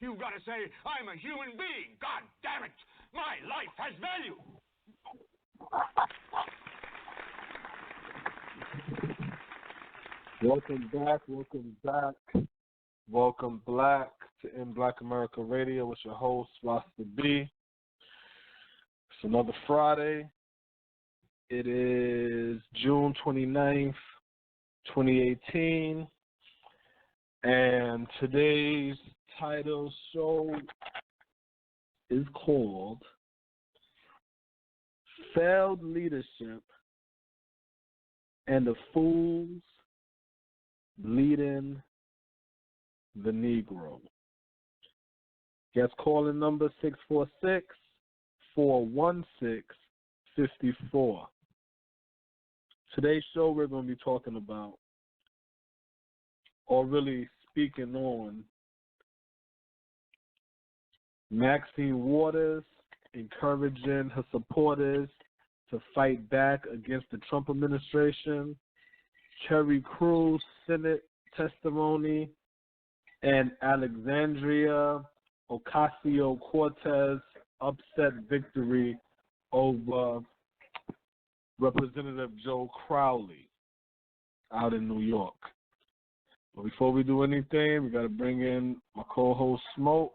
You gotta say, I'm a human being. God damn it. My life has value. Welcome back. Welcome back to In Black America Radio with your host, Rasta B. It's another Friday. It is June 29th, 2018. And today's title show is called Failed Leadership and the Fools Leading the Negro. Guest calling number 646-416-54. Today's show we're going to be talking about, or really speaking on, Maxine Waters encouraging her supporters to fight back against the Trump administration, Terry Crews Senate testimony, and Alexandria Ocasio-Cortez upset victory over Representative Joe Crowley out in New York. But before we do anything, we got to bring in my co-host Smoke.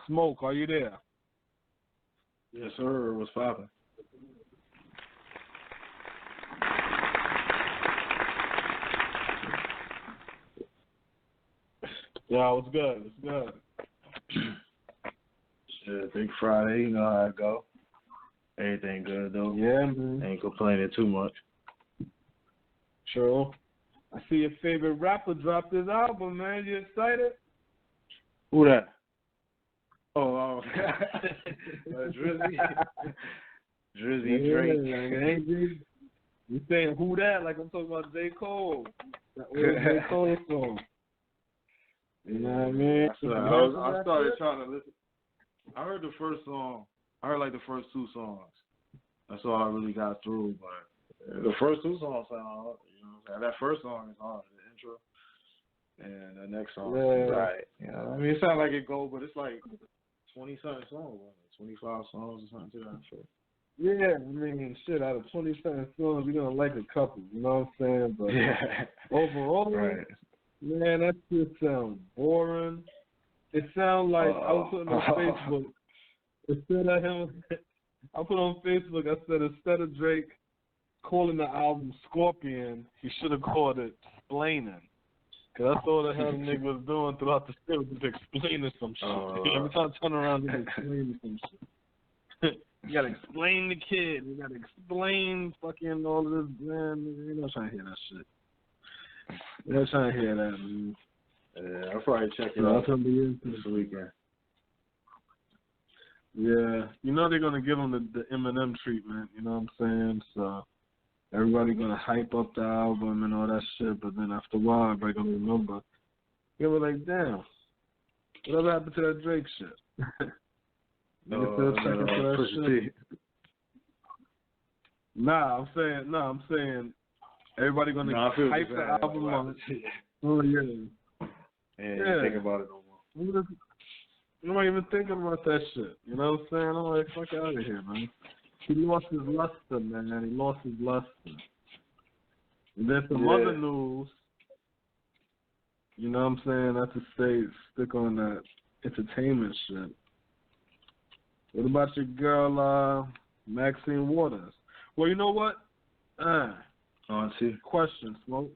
Smoke, are you there? Yes, sir. What's poppin'? Yeah, what's good? What's good? Shit, big Friday, you know how it go. Everything good, though. Yeah, man. Ain't complaining too much. True. I see your favorite rapper dropped his album, man. You excited? Who that? Oh, Drizzy. Drizzy Drake. Man. You saying who that? Like I'm talking about J. Cole. That old J. Cole song. You know what I mean? I started trying to listen. I heard the first song. I heard like the first two songs. That's all I really got through. But the first two songs sound hard. You know what I'm saying? That first song is hard, the intro. And the next song is right. You know, I mean, it sounds like it go, but it's like 20-something songs, 25 songs or something to that effect. Yeah, I mean, shit, out of 27 songs, you're going to like a couple, you know what I'm saying? But overall, right. Man, that shit sounds boring. It sounds like I was putting on Facebook, instead of him, I put on Facebook, I said instead of Drake calling the album Scorpion, he should have called it Splaining. Because that's all the hell the nigga was doing throughout the shit, was explaining some shit. Every time I turn around, he's explaining some shit. You gotta explain the kid. You gotta explain fucking all of this, man. You're not trying to hear that shit. You're not trying to hear that, man. Yeah, I'll probably check it out this weekend. Yeah, you know they're gonna give him the Eminem treatment. You know what I'm saying? So everybody gonna hype up the album and all that shit, but then after a while, everybody gonna remember. You were like, damn, whatever happened to that Drake shit? Nah, I'm saying everybody gonna hype the album up. Oh yeah. Yeah. Think about it no more. Nobody even thinking about that shit. You know what I'm saying? I'm like, fuck out of here, man. He lost his luster, man. He lost his luster. And then some other news. You know what I'm saying? Not to stick on that entertainment shit. What about your girl, Maxine Waters? Well, you know what? Question, Smoke.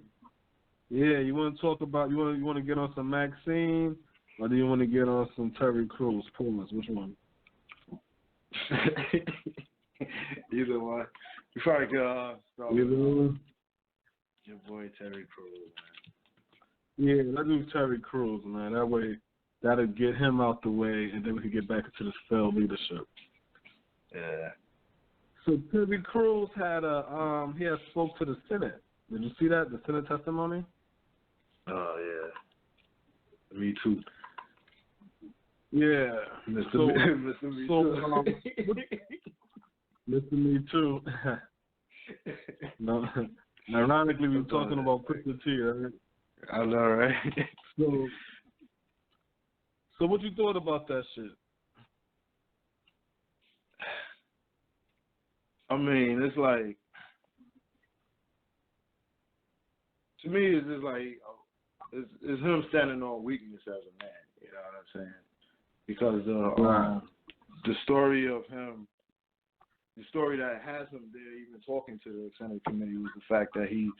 Yeah, you want to talk about, you want to get on some Maxine, or do you want to get on some Terry Crews? Pause. Which one? Either one. Before I go, start with your boy Terry Crews, man. Yeah, let's do Terry Crews, man. That way, that'll get him out the way, and then we can get back into this failed leadership. Yeah. So Terry Crews had spoke to the Senate. Did you see that? The Senate testimony? Oh yeah. Me too. Yeah. Mr. Me Too. Mr. Me Too. No, ironically, we were talking about Pusha T, right? I know, right? So what you thought about that shit? I mean, it's like, to me, it's just like, it's him standing on weakness as a man. You know what I'm saying? Because the story of him, the story that has him there even talking to the extended committee was the fact that he,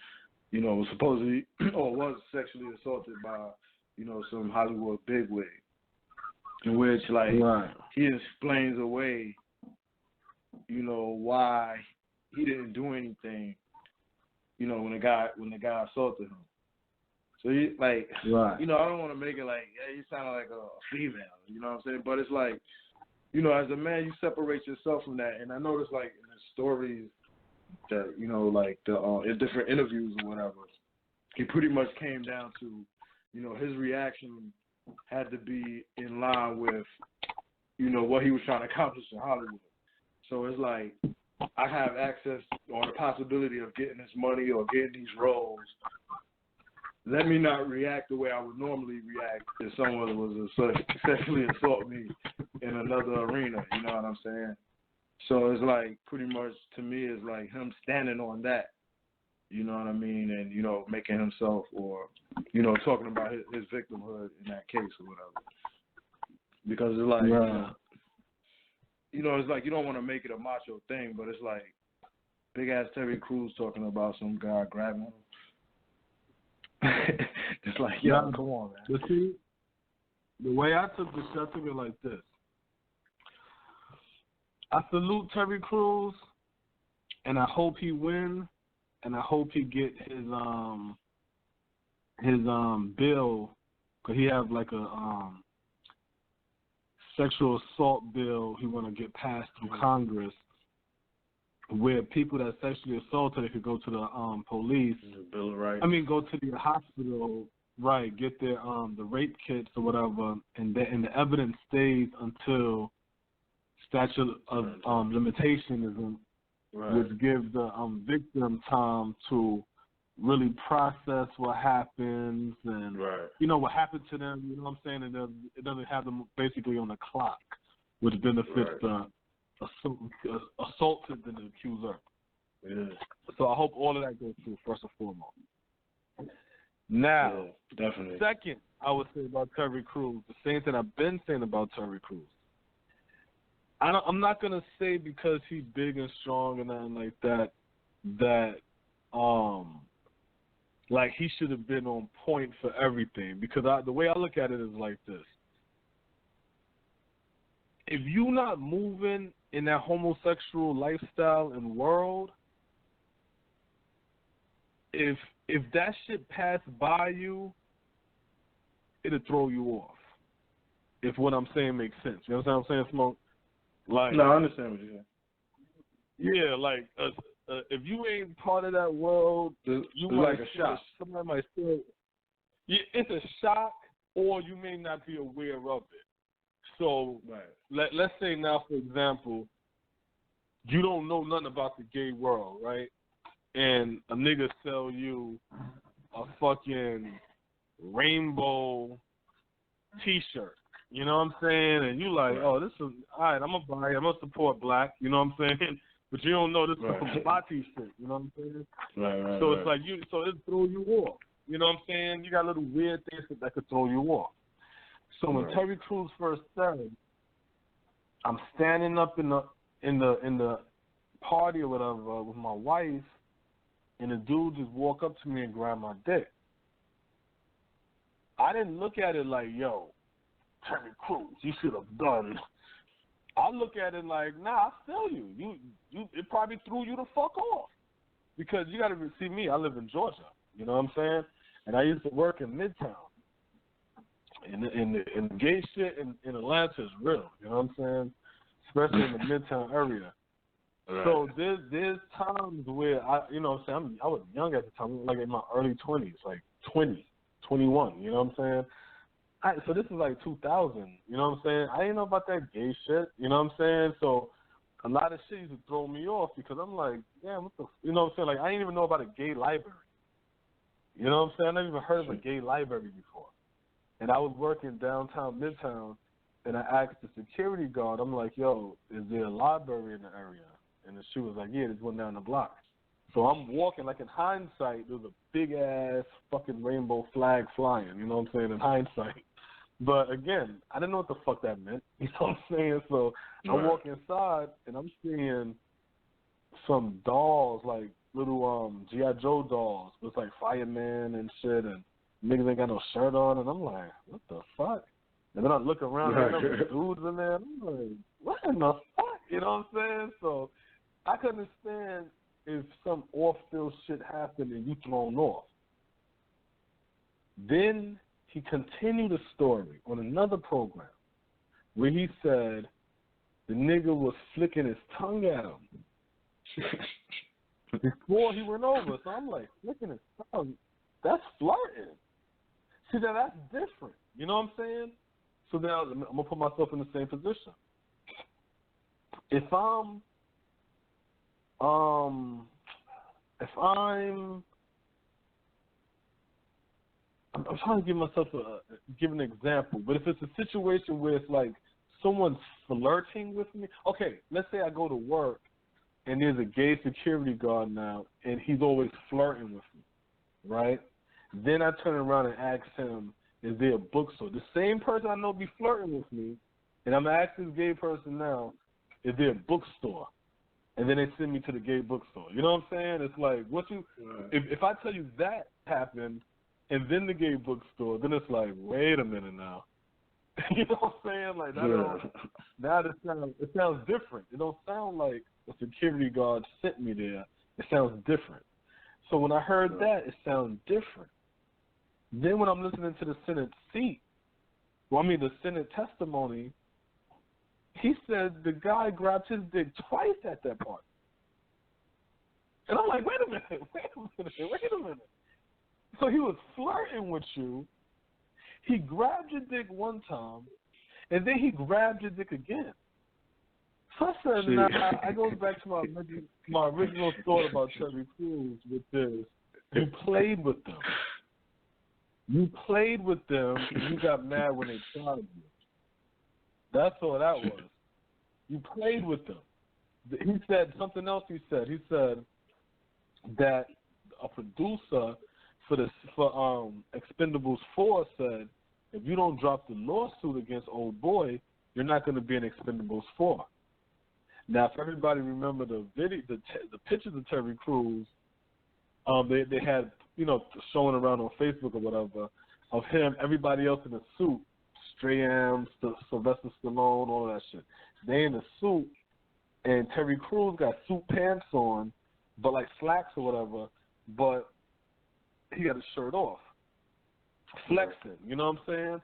you know, was supposedly or was sexually assaulted by, you know, some Hollywood bigwig, in which, like, he explains away, you know, why he didn't do anything, you know, when the guy assaulted him. So he, like, you know, I don't want to make it like, yeah, he sounded like a female, you know what I'm saying? But it's like, you know, as a man, you separate yourself from that. And I noticed, like, in the stories that, you know, like, in different interviews or whatever, he pretty much came down to, you know, his reaction had to be in line with, you know, what he was trying to accomplish in Hollywood. So it's like, I have access or the possibility of getting this money or getting these roles. Let me not react the way I would normally react if someone was to sexually assault me in another arena. You know what I'm saying? So it's like, pretty much, to me, it's like him standing on that. You know what I mean? And, you know, making himself, or, you know, talking about his victimhood in that case or whatever. Because it's like, you know, it's like you don't want to make it a macho thing, but it's like big ass Terry Crews talking about some guy grabbing him. It's like, yo, come on, man. But see, the way I took this, I took it like this. I salute Terry Crews, and I hope he wins, and I hope he get his bill, because he have like a sexual assault bill he want to get passed through Congress, where people that sexually assaulted, they could go to the police. The Bill of Rights. I mean, go to the hospital, right? Get their the rape kits or whatever, and the evidence stays until statute of limitation is in, which gives the victim time to really process what happens and you know what happened to them. You know what I'm saying? And it doesn't have them basically on the clock, which benefits the assaulted than the accuser. Yeah. So I hope all of that goes through, first and foremost. Now, definitely. Second, I would say about Terry Crews, the same thing I've been saying about Terry Crews. I'm not going to say because he's big and strong and nothing like that, like he should have been on point for everything. Because the way I look at it is like this. If you're not moving in that homosexual lifestyle and world, if that shit passed by you, it'll throw you off. If what I'm saying makes sense. You know what I'm saying, Smoke? Like, no, I understand what you're saying. Yeah, like if you ain't part of that world, you might like a shock. Somebody might say, yeah, it's a shock, or you may not be aware of it. So let's say now, for example, you don't know nothing about the gay world, right? And a nigga sell you a fucking rainbow T-shirt. You know what I'm saying? And you like, oh, this is, all right, I'm going to buy it. I'm going to support black. You know what I'm saying? But you don't know this is my T-shirt. You know what I'm saying? So it's like, so it throw you off. You know what I'm saying? You got little weird things that could throw you off. So when Terry Crews first said, I'm standing up in the party or whatever with my wife, and the dude just walk up to me and grab my dick. I didn't look at it like, yo, Terry Crews, you should have done. I look at it like, nah, I feel you. You it probably threw you the fuck off. Because you gotta see me, I live in Georgia. You know what I'm saying? And I used to work in Midtown. And the gay shit in Atlanta is real, you know what I'm saying? Especially in the Midtown area. So there's times where I was young at the time, like in my early 20s, like 20, 21, you know what I'm saying? So this is like 2000, you know what I'm saying? I didn't know about that gay shit, you know what I'm saying? So a lot of shit used to throw me off because I'm like, damn, what the, you know what I'm saying? Like I didn't even know about a gay library. You know what I'm saying? I never even heard of a gay library before. and I was working downtown Midtown, and I asked the security guard, I'm like, yo, is there a library in the area? And she was like, yeah, there's one down the block. So I'm walking, like in hindsight, there's a big-ass fucking rainbow flag flying, you know what I'm saying, in hindsight. But again, I didn't know what the fuck that meant, you know what I'm saying? So I walk inside, and I'm seeing some dolls, like little G.I. Joe dolls with like fireman and shit, and niggas ain't got no shirt on, and I'm like, what the fuck? And then I look around, and there's dudes in there, and I'm like, what in the fuck? You know what I'm saying? So I could understand if some off-field shit happened and you thrown off. Then he continued the story on another program where he said the nigga was flicking his tongue at him before he went over. So I'm like, flicking his tongue? That's flirting. See, now that's different. You know what I'm saying? So now I'm going to put myself in the same position. If I'm trying to give an example, but if it's a situation where it's like someone's flirting with me, okay, let's say I go to work and there's a gay security guard now and he's always flirting with me, right? Then I turn around and ask him, is there a bookstore? The same person I know be flirting with me, and I'm asking this gay person now, is there a bookstore? And then they send me to the gay bookstore. You know what I'm saying? It's like, if I tell you that happened, and then the gay bookstore, then it's like, wait a minute now. You know what I'm saying? Like, now it sounds different. It don't sound like a security guard sent me there. It sounds different. So when I heard that, it sounds different. Then when I'm listening to the Senate the Senate testimony, he said the guy grabbed his dick twice at that party. And I'm like, wait a minute. So he was flirting with you. He grabbed your dick one time, and then he grabbed your dick again. So I said, I goes back to my original thought about Terry Crews with this. You played with them. You played with them, and you got mad when they tried you. That's all that was. You played with them. He said something else. He said that a producer for Expendables 4 said, if you don't drop the lawsuit against Old Boy, you're not going to be in Expendables 4. Now, if everybody remember the pictures of Terry Crews, they had showing around on Facebook or whatever of him, everybody else in a suit, Stray-Am, Sylvester Stallone, all of that shit. They in a suit, and Terry Crews got suit pants on, but like slacks or whatever, but he got his shirt off, flexing. You know what I'm saying?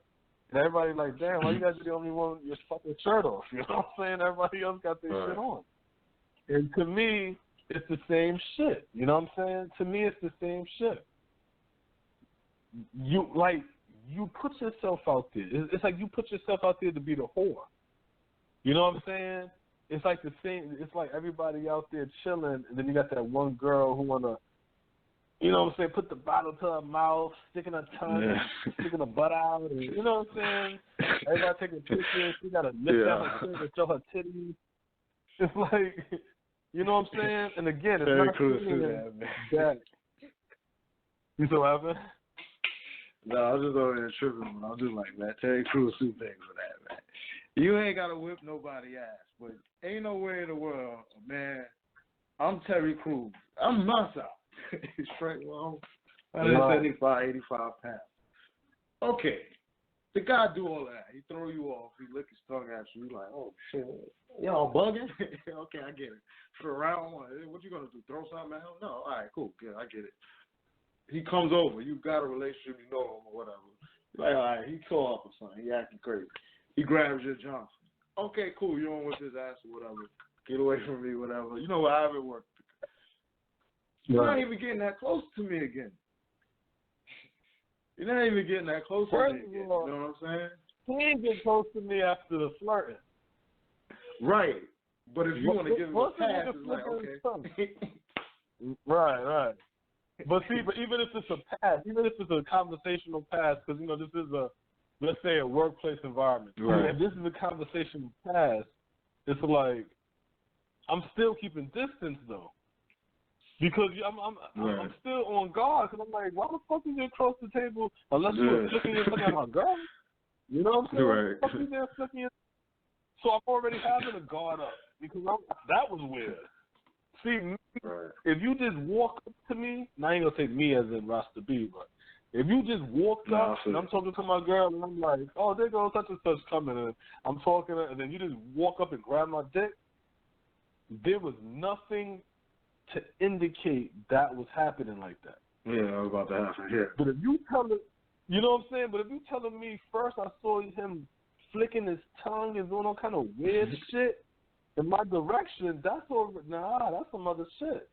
And everybody like, damn, why you guys are the only one with your fucking shirt off? You know what I'm saying? Everybody else got their shit on. And to me, it's the same shit. You know what I'm saying? To me, it's the same shit. You put yourself out there. It's like you put yourself out there to be the whore. You know what I'm saying? It's like the same. It's like everybody out there chilling, and then you got that one girl who wanna, you know what I'm saying, put the bottle to her mouth, sticking her tongue, sticking her butt out, and, you know what I'm saying? Everybody taking pictures. She got to lift out her chin and show her titties. It's like, you know what I'm saying? And again, it's not that. You still have it? No, I'm just over there tripping. I'm just like, man, Terry Crews too big for that, man. You ain't got to whip nobody ass, but ain't no way in the world, man. I'm Terry Crews. I'm myself. Straight, well, 175, 85 pounds. Okay. The guy do all that. He throw you off. He lick his tongue at you. You like, oh, shit. Y'all bugging? Okay, I get it. For round one, what you going to do? Throw something at him? No. All right, cool. Good, I get it. He comes over. You got a relationship. You know him or whatever. Like, all right, he tore up or something. He acting crazy. He grabs your Johnson. Okay, cool. You don't whip his ass or whatever. Get away from me, whatever. You know, however it works. You're not even getting that close to me again. You're not even getting that close to me again. You know what I'm saying? He ain't get close to me after the flirting. Right. But if you want to give him a pass, it's like, okay. Right. But see, even if it's a pass, even if it's a conversational pass, because, this is let's say a workplace environment. Right. If this is a conversation we past, it's like I'm still keeping distance though, because I'm still on guard. Because I'm like, why the fuck is you across the table unless you were flicking your at my girl? You know what I'm saying? Right. What the fuck you there flicking your? So I'm already having a guard up because that was weird. See, if you just walk up to me, now I ain't gonna take me as in Rasta B, but if you just walked up and I'm talking to my girl and I'm like, oh, there goes such and such coming, and I'm talking to her, and then you just walk up and grab my dick, there was nothing to indicate that was happening like that. Yeah, I was about to happen. Yeah. But if you tell it, you know what I'm saying? But if you telling me first I saw him flicking his tongue and doing all kind of weird shit in my direction, that's some other shit.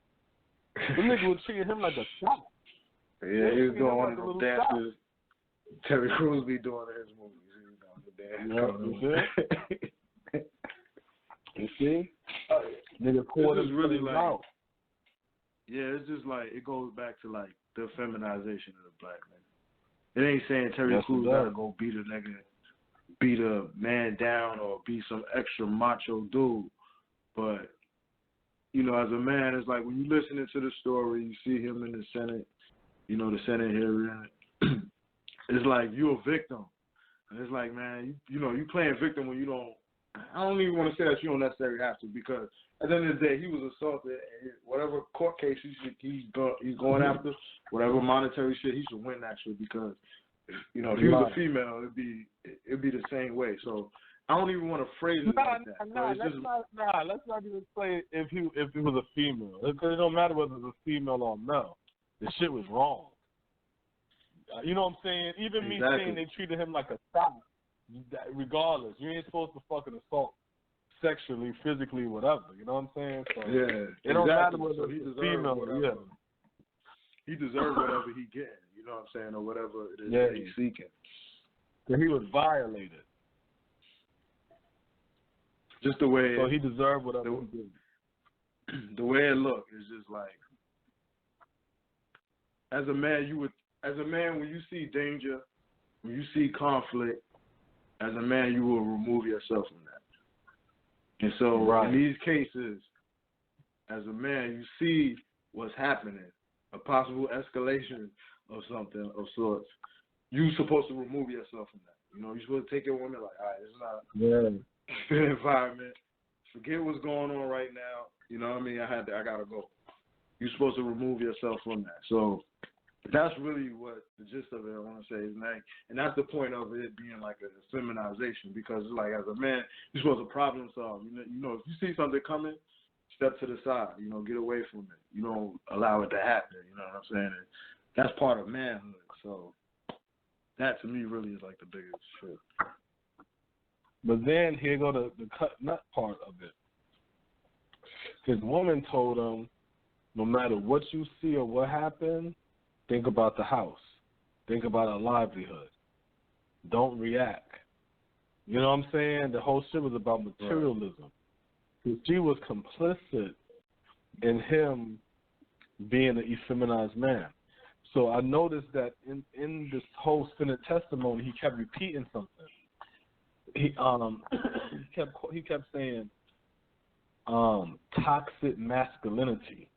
The nigga was treating him like a shot. Yeah, he was doing one of those dances Terry Crews be doing in his movies. You see? You see? Nigga caught him really like out. Yeah, it's just like it goes back to like the feminization of the black man. It ain't saying Terry Crews gotta go beat a man down or be some extra macho dude. But, you know, as a man, it's like when you listening to the story, you see him in the Senate, you know, the Senate hearing, it's like you a victim. And it's like, man, you know, you playing victim when you don't, I don't even want to say that you don't necessarily have to, because at the end of the day, he was assaulted, and whatever court case he's going after, whatever monetary shit, he should win that shit, because, you know, if he was a female, it'd be the same way. So I don't even want to phrase it like that. Let's not even say if he was a female, because it don't matter whether it's a female or a male. The shit was wrong. You know what I'm saying? Even me saying they treated him like a child, regardless, you ain't supposed to fucking assault sexually, physically, whatever. You know what I'm saying? So it don't matter whether it's female or he deserved whatever he getting. You know what I'm saying, or whatever it is that he's seeking. So he was violated. Just the way. So he deserved whatever he did. The way it looked is just like, as a man, when you see danger, when you see conflict, as a man, you will remove yourself from that. And so in these cases, as a man, you see what's happening, a possible escalation of something of sorts. You're supposed to remove yourself from that. You know, you're supposed to take your woman like, all right, it's not a good environment. Forget what's going on right now. You know what I mean? I gotta go. You're supposed to remove yourself from that. So that's really what the gist of it, I want to say, is like, and that's the point of it being like a feminization, because it's like, as a man, you're supposed to problem solve. You know, if you see something coming, step to the side. You know, get away from it. You don't allow it to happen. You know what I'm saying? And that's part of manhood. So that to me really is like the biggest shit. But then here go the cut nut part of it. His woman told him, no matter what you see or what happened, think about the house. Think about a livelihood. Don't react. You know what I'm saying? The whole shit was about materialism. Right. She was complicit in him being an effeminized man. So I noticed that in this whole Senate testimony, he kept repeating something. He kept saying toxic masculinity.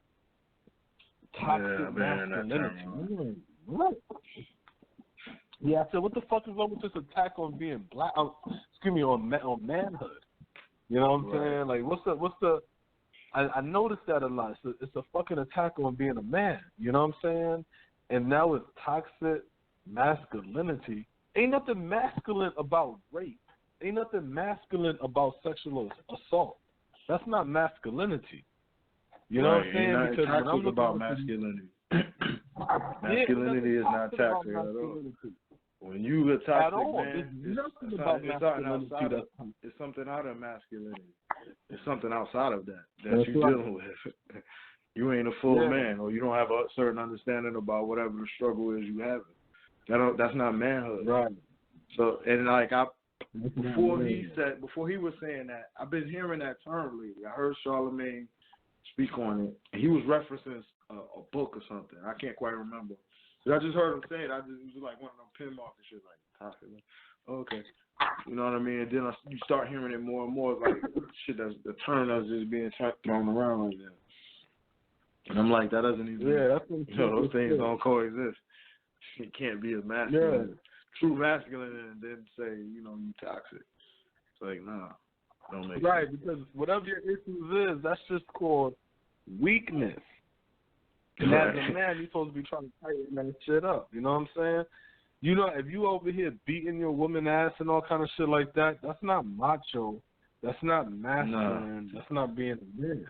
Toxic masculinity. What? Yeah, I said, what the fuck is wrong with this attack on being black? On manhood. You know what I'm saying? Like, what's the? I noticed that a lot. It's a fucking attack on being a man. You know what I'm saying? And now it's toxic masculinity. Ain't nothing masculine about rape. Ain't nothing masculine about sexual assault. That's not masculinity. You know what I'm saying? Because when I'm about masculinity. Masculinity is not toxic at all. When you a toxic man, it's something out of masculinity. It's something outside of that you're dealing with. You ain't a full man, or you don't have a certain understanding about whatever the struggle is you having. That's not manhood. Right. So, and like before he was saying that, I've been hearing that term lately. I heard Charlemagne speak on it, and he was referencing a book or something. I can't quite remember. But I just heard him say it. It was like one of them pin mark and shit, like toxic. okay. You know what I mean? And then you start hearing it more and more, like shit that's the term that's just being thrown around like that. And I'm like, that doesn't even. Yeah, that's what those things don't coexist. It can't be a masculine, true masculine, and then say, you toxic. It's like, nah, don't make sense. Right, because whatever your issues is, that's just called weakness. And as a man, you're supposed to be trying to tighten that shit up. You know what I'm saying? If you over here beating your woman ass and all kind of shit like that, that's not macho. That's not masculine. That's not being a man.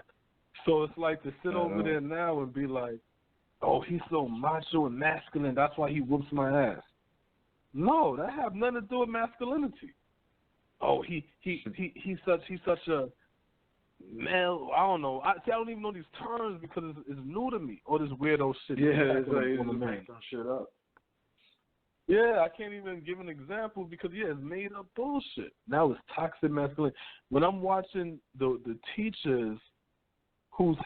So it's like to sit over there now and be like, oh, he's so macho and masculine, that's why he whoops my ass. No, that have nothing to do with masculinity. Oh, he's such a male. I don't know. I don't even know these terms because it's new to me. All this weirdo shit. Yeah, it's like you make some shit up. Yeah, I can't even give an example because it's made up bullshit. Now it's toxic masculinity. When I'm watching the teachers who's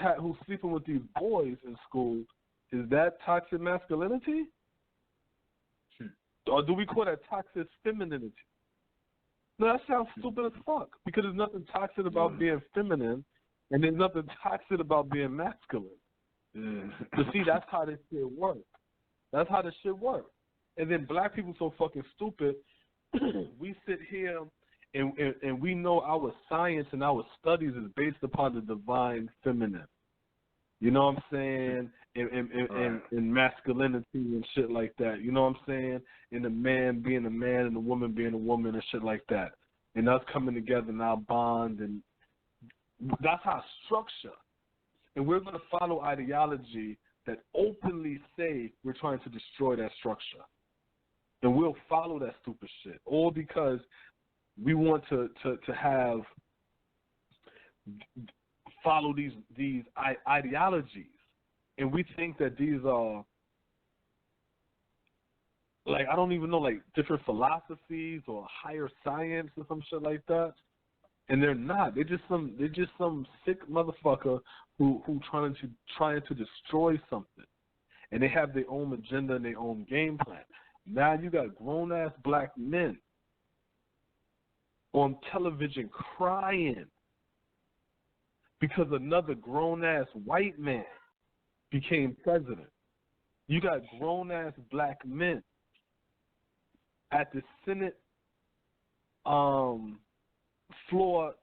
sleeping with these boys in school, is that toxic masculinity? Or do we call that toxic femininity? No, that sounds stupid as fuck because there's nothing toxic about being feminine and there's nothing toxic about being masculine. But see, that's how this shit works. That's how this shit works. And then black people so fucking stupid, we sit here and we know our science and our studies is based upon the divine feminine. You know what I'm saying? And masculinity and shit like that. You know what I'm saying? And the man being a man and the woman being a woman and shit like that. And us coming together in our bond, and that's our structure. And we're going to follow ideology that openly say we're trying to destroy that structure. And we'll follow that stupid shit. All because we want to follow these ideologies. And we think that these are, like, I don't even know, like, different philosophies or higher science or some shit like that. And they're not. They're just some sick motherfucker who trying to destroy something. And they have their own agenda and their own game plan. Now you got grown-ass black men on television crying because another grown-ass white man became president. You got grown-ass black men at the Senate floor,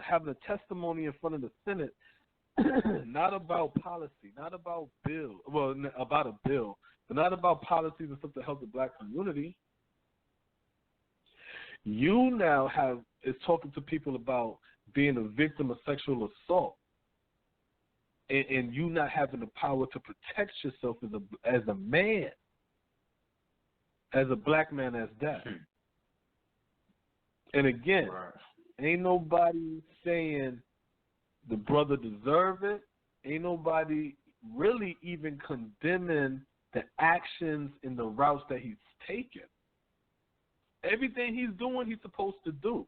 having a testimony in front of the Senate, not about policy, not about bill, well, about a bill, but not about policies and stuff to help the black community. You now is talking to people about being a victim of sexual assault, and you not having the power to protect yourself as a man, as a black man, as that. And again, ain't nobody saying the brother deserve it. Ain't nobody really even condemning the actions and the routes that he's taken. Everything he's doing, he's supposed to do.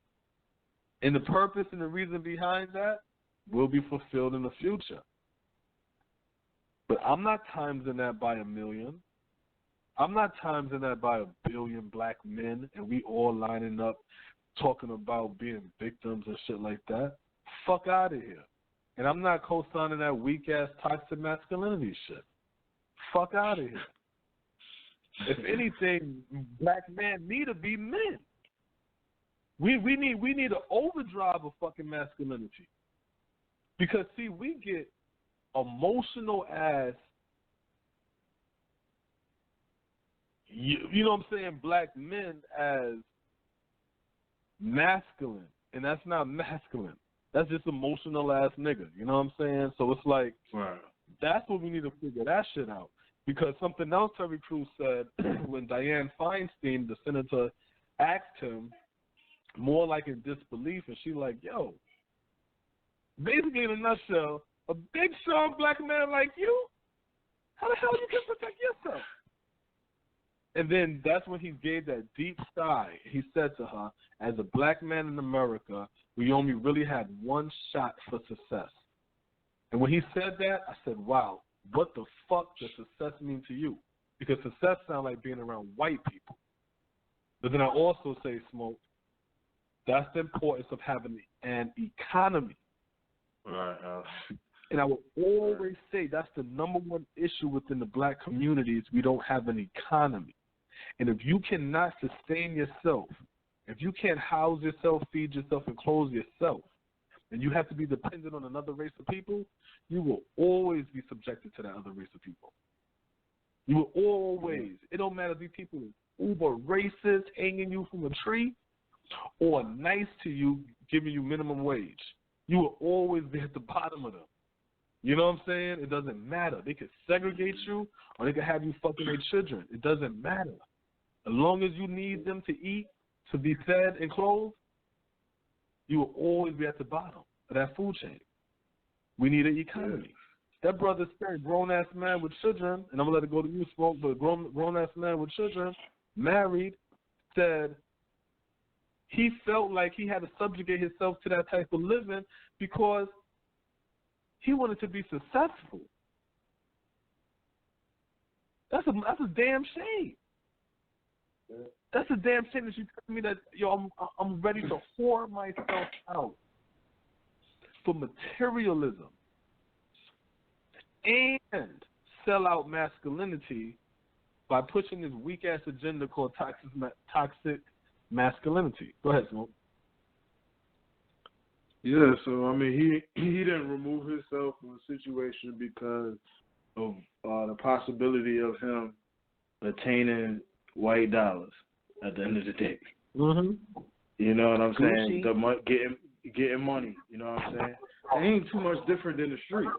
And the purpose and the reason behind that will be fulfilled in the future. But I'm not timesing that by 1 million. I'm not timesing that by 1 billion black men and we all lining up talking about being victims and shit like that. Fuck out of here. And I'm not co-signing that weak-ass toxic masculinity shit. Fuck out of here. If anything, black men need to be men. We need an overdrive of fucking masculinity. Because, see, we get emotional ass, you know what I'm saying, black men as masculine. And that's not masculine. That's just emotional ass nigga. You know what I'm saying? So it's like, that's what we need to figure that shit out. Because something else Terry Crews said when Dianne Feinstein, the senator, asked him, more like in disbelief, and she like, yo, basically in a nutshell, a big, strong black man like you, how the hell you can protect yourself? And then that's when he gave that deep sigh. He said to her, as a black man in America, we only really had one shot for success. And when he said that, I said, wow, what the fuck does success mean to you? Because success sounds like being around white people. But then I also say, Smoke, that's the importance of having an economy. Right. And I will always say that's the number one issue within the black community is we don't have an economy. And if you cannot sustain yourself, if you can't house yourself, feed yourself, and clothe yourself, and you have to be dependent on another race of people, you will always be subjected to that other race of people. You will always. It don't matter if these people are uber racist, hanging you from a tree, or nice to you, giving you minimum wage. You will always be at the bottom of them. You know what I'm saying? It doesn't matter. They could segregate you, or they could have you fucking their children. It doesn't matter. As long as you need them to eat, to be fed and clothed, you will always be at the bottom of that food chain. We need an economy. That brother said, grown-ass man with children, and I'm going to let it go to you, Smoke, but grown-ass man with children, married, said he felt like he had to subjugate himself to that type of living because he wanted to be successful. That's a damn shame. That's a damn shame that you tell me that, yo, I'm ready to whore myself out for materialism and sell out masculinity by pushing this weak-ass agenda called toxic masculinity. Go ahead, Smoke. Yeah, so, I mean, he didn't remove himself from the situation because of the possibility of him attaining white dollars at the end of the day. Mm-hmm. You know what I'm saying? Getting money, you know what I'm saying? It ain't too much different than the street.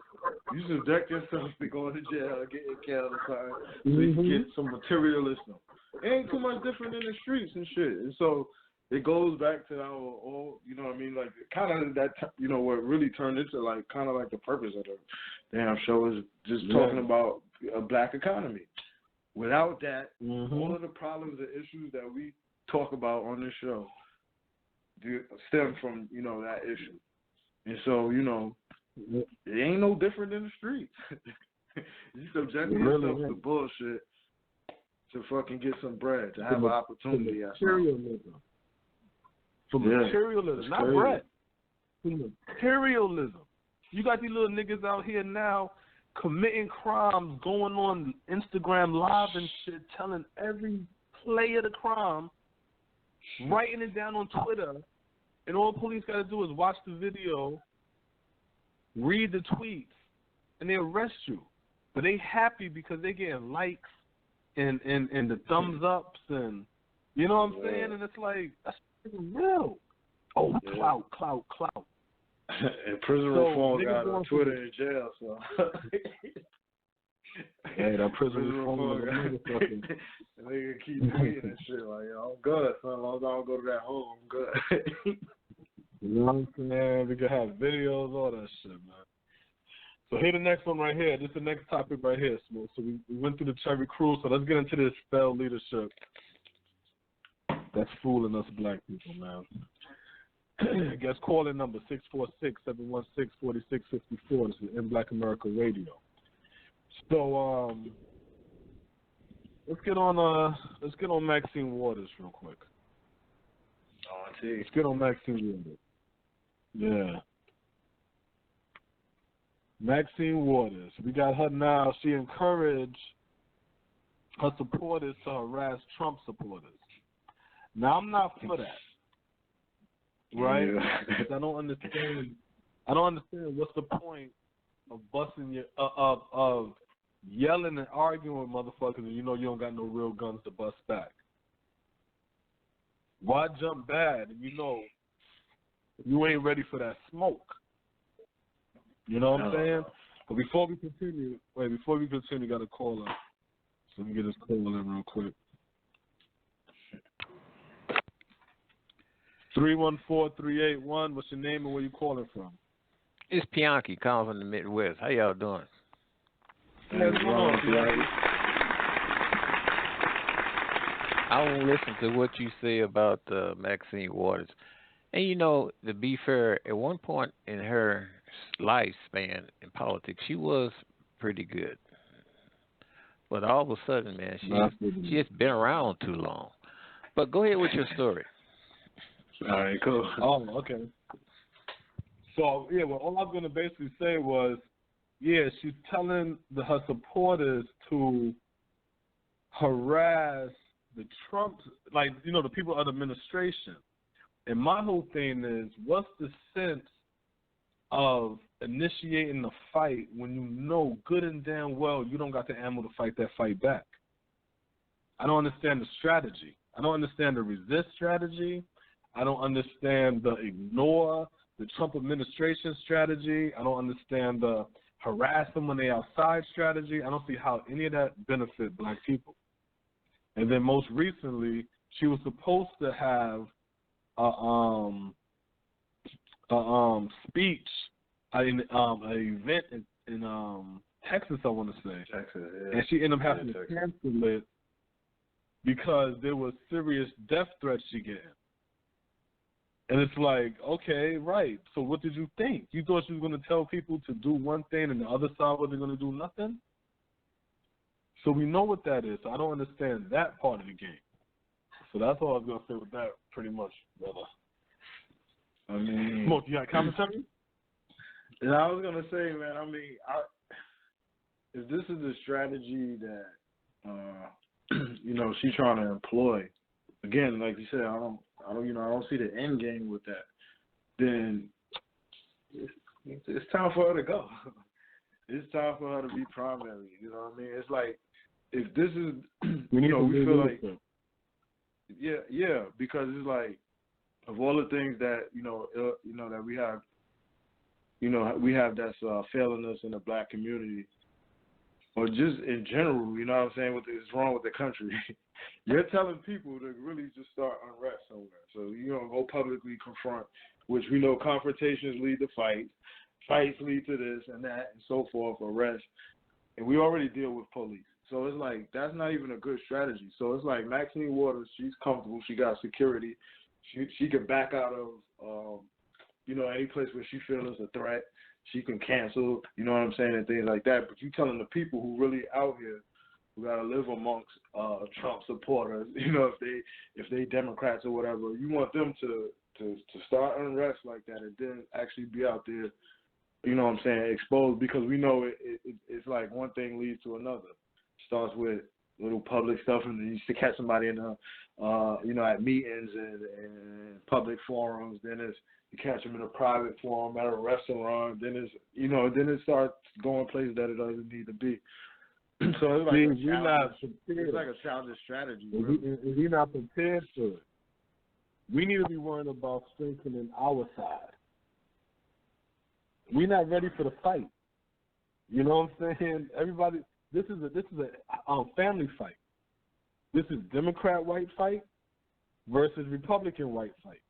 You subject yourself to going to jail, getting killed or something, so you can get some materialism. It ain't too much different than the streets and shit. And so it goes back to our old, you know what I mean? Like, kind of that, you know, what really turned into, like, kind of like the purpose of the damn show is just talking about a black economy. Without that, all of the problems and issues that we talk about on this show stem from, you know, that issue. And so, you know, it ain't no different than the streets. You subject yourself to bullshit to fucking get some bread, to have an opportunity. Materialism. For materialism, not bread. For materialism. You got these little niggas out here now committing crimes, going on Instagram Live and shit, telling every play of the crime, writing it down on Twitter, and all police got to do is watch the video, read the tweets, and they arrest you. But they happy because they getting likes and the thumbs ups and, you know what I'm saying? And it's like, that's real. Oh, clout. And prison reform got on Twitter in jail, so. Hey, that prison reform got and they can keep tweeting and shit like, yo, I'm good, son. As long as I don't go to that hole, I'm good. You know what I'm saying? We can have videos, all that shit, man. So here the next one right here. This is the next topic right here, Smoke. So we went through the Cherry Crew, so let's get into this failed leadership that's fooling us black people, man. I guess calling number 646-716-4654. This is In Black America Radio. So let's get on Maxine Waters real quick. Let's get on Maxine Waters. Yeah. Maxine Waters. We got her now. She encouraged her supporters to harass Trump supporters. Now I'm not for that. Right? Because I don't understand what's the point of busting your of yelling and arguing with motherfuckers and you know you don't got no real guns to bust back. Why jump bad and you know you ain't ready for that smoke? You know what I'm saying? But before we continue, got a caller. So let me get this call in real quick. 314-381. What's your name and where you calling from? It's Pianki calling from the Midwest. How y'all doing? What's going on, Pianki? I want to listen to what you say about Maxine Waters. And, you know, to be fair, at one point in her lifespan in politics, she was pretty good. But all of a sudden, man, she has been around too long. But go ahead with your story. All right, cool. Oh, okay. So, yeah, well, all I'm going to basically say was, yeah, she's telling her supporters to harass the Trump, like, you know, the people of the administration. And my whole thing is, what's the sense of initiating the fight when you know good and damn well you don't got the ammo to fight that fight back? I don't understand the strategy. I don't understand the resist strategy. I don't understand the ignore the Trump administration strategy. I don't understand the harass them when they outside strategy. I don't see how any of that benefit black people. And then most recently, she was supposed to have a speech, an event in Texas, I want to say. Texas, yeah. And she ended up having to cancel it because there was serious death threats she getting. And it's like, okay, right. So what did you think? You thought she was going to tell people to do one thing and the other side wasn't going to do nothing? So we know what that is. So I don't understand that part of the game. So that's all I was going to say with that, pretty much, brother. I mean, Smoke, you got commentary? And I was going to say, man, I mean, if this is the strategy that, you know, she's trying to employ, again, like you said, I don't see the end game with that. Then it's time for her to go. It's time for her to be primary. You know what I mean? It's like, if this is, we feel like, yeah, because it's like, of all the things that that we have, that's failing us in the black community, or just in general, you know what I'm saying, what is wrong with the country. You're telling people to really just start unrest somewhere. So you don't go publicly confront, which we know confrontations lead to fights, fights lead to this and that and so forth, arrest. And we already deal with police. So it's like, that's not even a good strategy. So it's like Maxine Waters, she's comfortable, she got security, she can back out of any place where she feels is a threat. She can cancel, you know what I'm saying, and things like that. But you telling the people who really out here, who gotta live amongst Trump supporters, if they Democrats or whatever, you want them to start unrest like that and then actually be out there, you know what I'm saying, exposed, because we know it's like one thing leads to another. Starts with little public stuff, and then you used to catch somebody in at meetings and public forums. Then you catch them in a private forum at a restaurant. Then it starts going places that it doesn't need to be. So it's like it's like a childish strategy. If we're not prepared for it, we need to be worrying about strengthening our side. We're not ready for the fight. You know what I'm saying? Everybody, this is a family fight. This is Democrat white fight versus Republican white fight.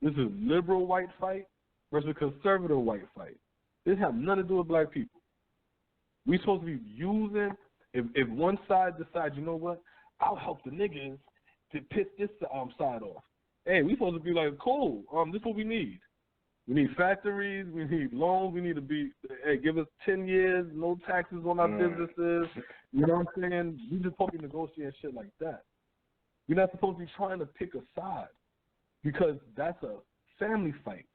This is liberal white fight versus conservative white fight. This has nothing to do with black people. We're supposed to be using, if one side decides, you know what, I'll help the niggas to piss this side off. Hey, we're supposed to be like, cool, this is what we need. We need factories, we need loans, we need to be, hey, give us 10 years, no taxes on our businesses. You know what I'm saying? We just supposed to be negotiating shit like that. We're not supposed to be trying to pick a side, because that's a family fight.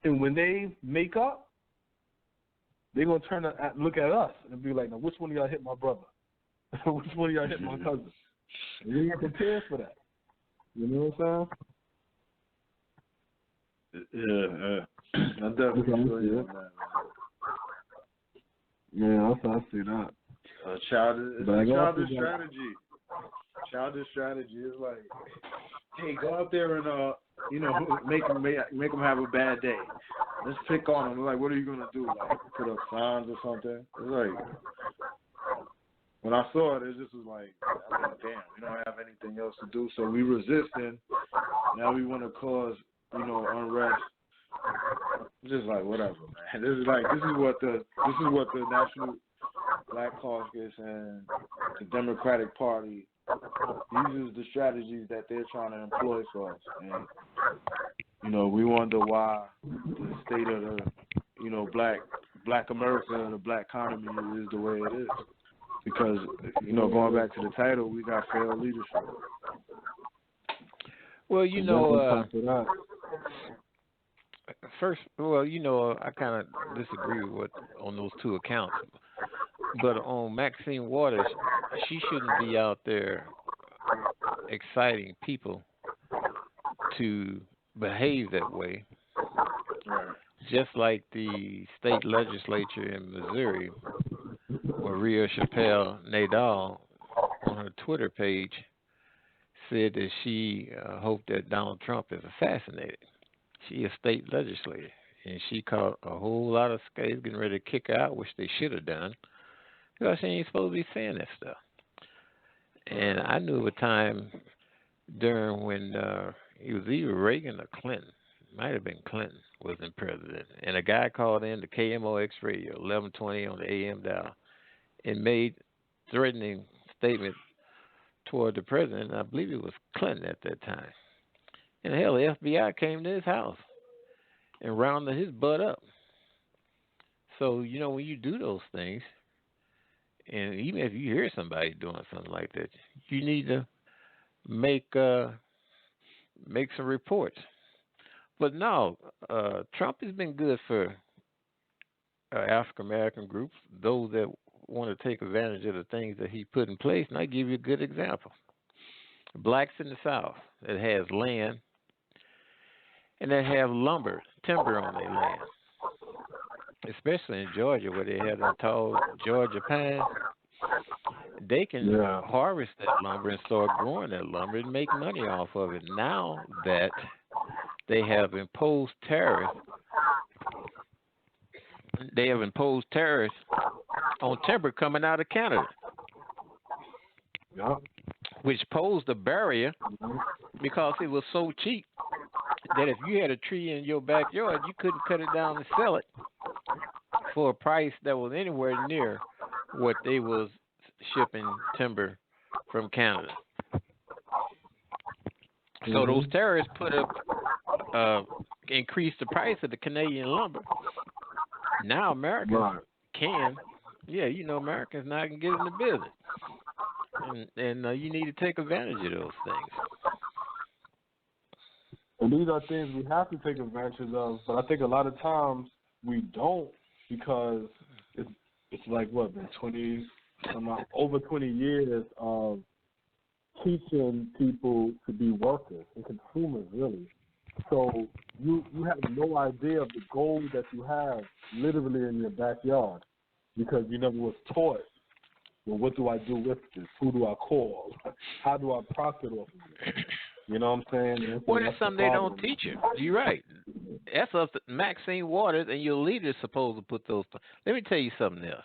And when they make up, they're going to turn and look at us and be like, now, which one of y'all hit my brother? Which one of y'all hit my cousin? And we ain't prepared for that. You know what I'm saying? Yeah, I definitely feel you on that, man. Yeah, I see that. Childish strategy. Childish strategy is like, hey, go out there and make them have a bad day. Let's pick on them. Like, what are you gonna do? Like, put up signs or something? It's like, when I saw it, it just was like, damn, we don't have anything else to do, so we resisting. Now we want to cause, unrest. Just like, whatever, man. This is what the National Black Caucus and the Democratic Party, these are the strategies that they're trying to employ for us. And, we wonder why the state of the, black America and the black economy is the way it is. Because, going back to the title, we got failed leadership. Well, you And then know, on top of that, first, well, you know, I kind of disagree with what on those two accounts. But on Maxine Waters, she shouldn't be out there exciting people to behave that way. Just like the state legislature in Missouri, Maria Chappelle Nadal, on her Twitter page, said that she hoped that Donald Trump is assassinated. She is state legislator, and she caught a whole lot of skates getting ready to kick her out, which they should have done, because she ain't supposed to be saying that stuff. And I knew of a time during when it was either Reagan or Clinton, might have been Clinton, was in president, and a guy called in to KMOX radio, 1120 on the AM dial, and made threatening statement toward the president. I believe it was Clinton at that time. And hell, the FBI came to his house and rounded his butt up. So, you know, when you do those things, and even if you hear somebody doing something like that, you need to make some reports. But no, Trump has been good for African American groups, those that want to take advantage of the things that he put in place. And I give you a good example: blacks in the South that has land and that have timber on their land, especially in Georgia where they have that tall Georgia pine. They can harvest that lumber and start growing that lumber and make money off of it. Now that they have imposed tariffs on timber coming out of Canada, which posed a barrier because it was so cheap that if you had a tree in your backyard, you couldn't cut it down and sell it for a price that was anywhere near what they was shipping timber from Canada. So those tariffs increased the price of the Canadian lumber. Now Americans Americans now can get in the business, and you need to take advantage of those things. And these are things we have to take advantage of, but I think a lot of times we don't, because it's like what, been over 20 years of teaching people to be workers and consumers, really. So you have no idea of the gold that you have literally in your backyard, because you never was taught, well, what do I do with this? Who do I call? How do I profit off of it? You know what I'm saying? Well, that's something they don't teach you. You're right. That's up to Maxine Waters, and your leader's supposed to put those. Let me tell you something else.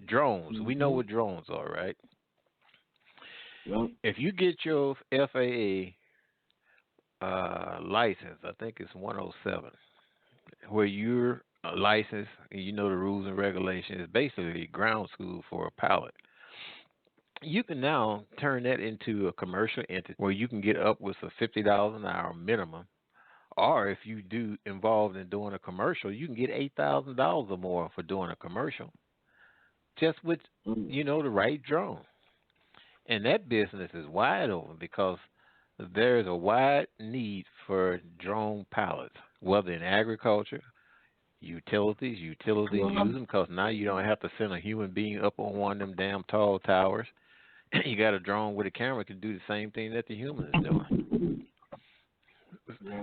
Drones. We know what drones are, right? Yep. If you get your FAA license, I think it's 107, where you're licensed and you know the rules and regulations, it's basically ground school for a pilot. You can now turn that into a commercial entity where you can get upwards of $50 an hour minimum, or if you do involved in doing a commercial, you can get $8,000 or more for doing a commercial, just with the right drone. And that business is wide open because there's a wide need for drone pilots, whether in agriculture, utilities use them because now you don't have to send a human being up on one of them damn tall towers. You got a drone with a camera can do the same thing that the human is doing.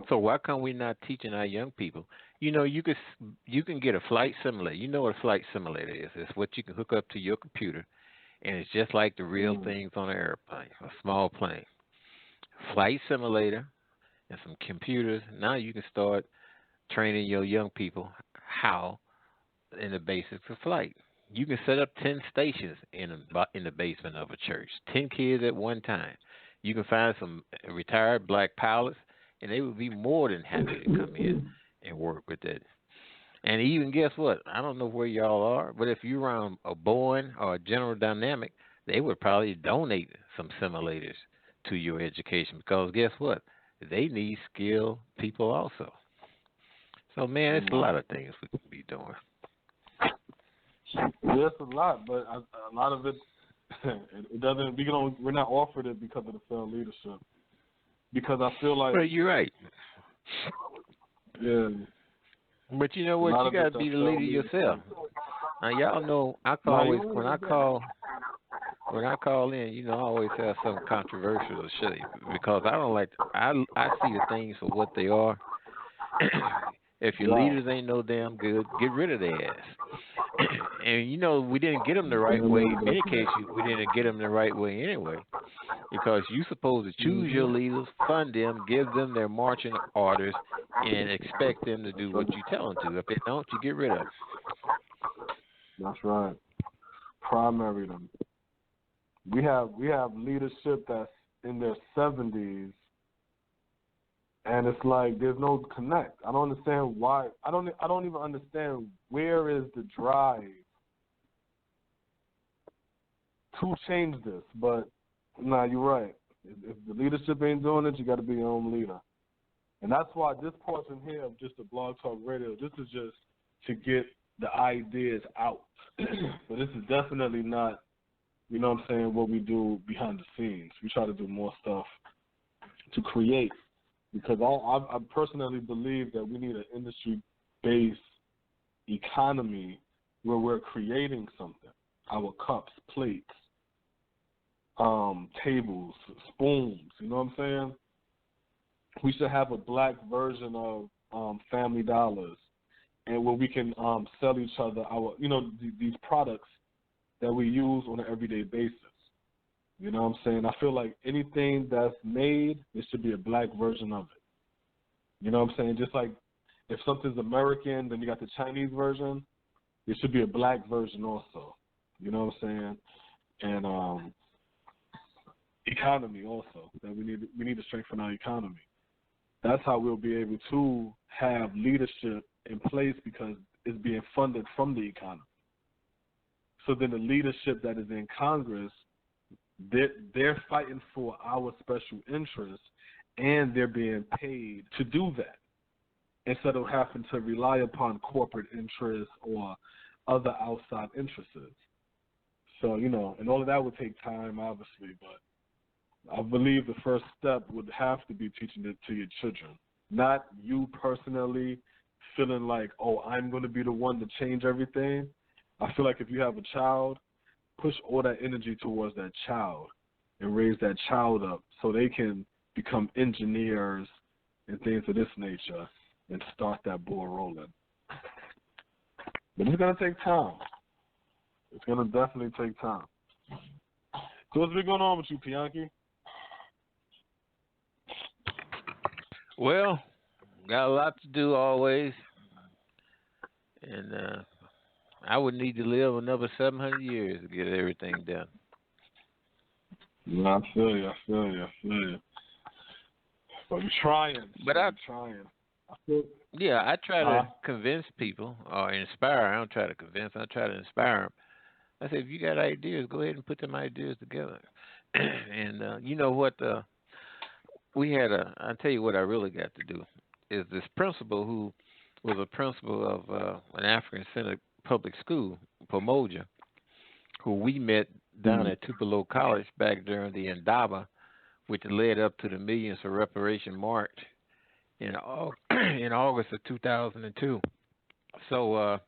So why come we not teaching our young people? You can get a flight simulator. You know what a flight simulator is? It's what you can hook up to your computer, and it's just like the real things on an airplane, a small plane. Flight simulator and some computers. Now you can start training your young people how in the basics of flight. You can set up 10 stations in the basement of a church, 10 kids at one time. You can find some retired black pilots, and they would be more than happy to come in and work with it. And even guess what? I don't know where y'all are, but if you're around a Boeing or a General Dynamic, they would probably donate some simulators to your education, because guess what? They need skilled people also. So, man, it's a lot of things we can be doing. Yeah, it's a lot, but a lot of it, it doesn't. We're not offered it because of the failed leadership. because I feel like. Well, you're right. Yeah. But you know what? You got to be the leader yourself. Now, y'all know when I call in, I always have something controversial to say because I don't like. I see the things for what they are. If your leaders ain't no damn good, get rid of their ass. And we didn't get them the right way. In many cases, we didn't get them the right way anyway. Because you're supposed to choose your leaders, fund them, give them their marching orders, and expect them to do what you tell them to. If they don't, you get rid of them. That's right. Primary them. We have leadership that's in their 70s, and it's like there's no connect. I don't understand why. I don't even understand where is the drive to change this. But nah, you're right. If the leadership ain't doing it, you got to be your own leader. And that's why this portion here of just the Blog Talk Radio, this is just to get the ideas out. So this is definitely not, what we do behind the scenes. We try to do more stuff to create, because I personally believe that we need an industry-based economy where we're creating something. Our cups, plates, tables, spoons, you know what I'm saying? We should have a black version of Family Dollars, and where we can sell each other our, these products that we use on an everyday basis. You know what I'm saying? I feel like anything that's made, there should be a black version of it. You know what I'm saying? Just like if something's American, then you got the Chinese version, there should be a black version also. You know what I'm saying? And economy also, that we need to strengthen our economy. That's how we'll be able to have leadership in place, because it's being funded from the economy. So then the leadership that is in Congress, they're fighting for our special interests, and they're being paid to do that instead of having to rely upon corporate interests or other outside interests. So, and all of that would take time, obviously, but I believe the first step would have to be teaching it to your children, not you personally feeling like, oh, I'm going to be the one to change everything. I feel like if you have a child, push all that energy towards that child and raise that child up so they can become engineers and things of this nature and start that ball rolling. But it's going to take time. It's going to definitely take time. So what's been going on with you, Pianki? Well, got a lot to do always, and I would need to live another 700 years to get everything done. I feel you. But I'm trying. I'm trying. I try to convince people or inspire. I don't try to convince. I try to inspire them. I say, if you got ideas, go ahead and put them ideas together. And you know what? I'll tell you what I really got to do is this principal who was a principal of an African Center public school, Pomoja, who we met down at Tupelo College back during the Indaba, which led up to the Millions for Reparation March in August of 2002. So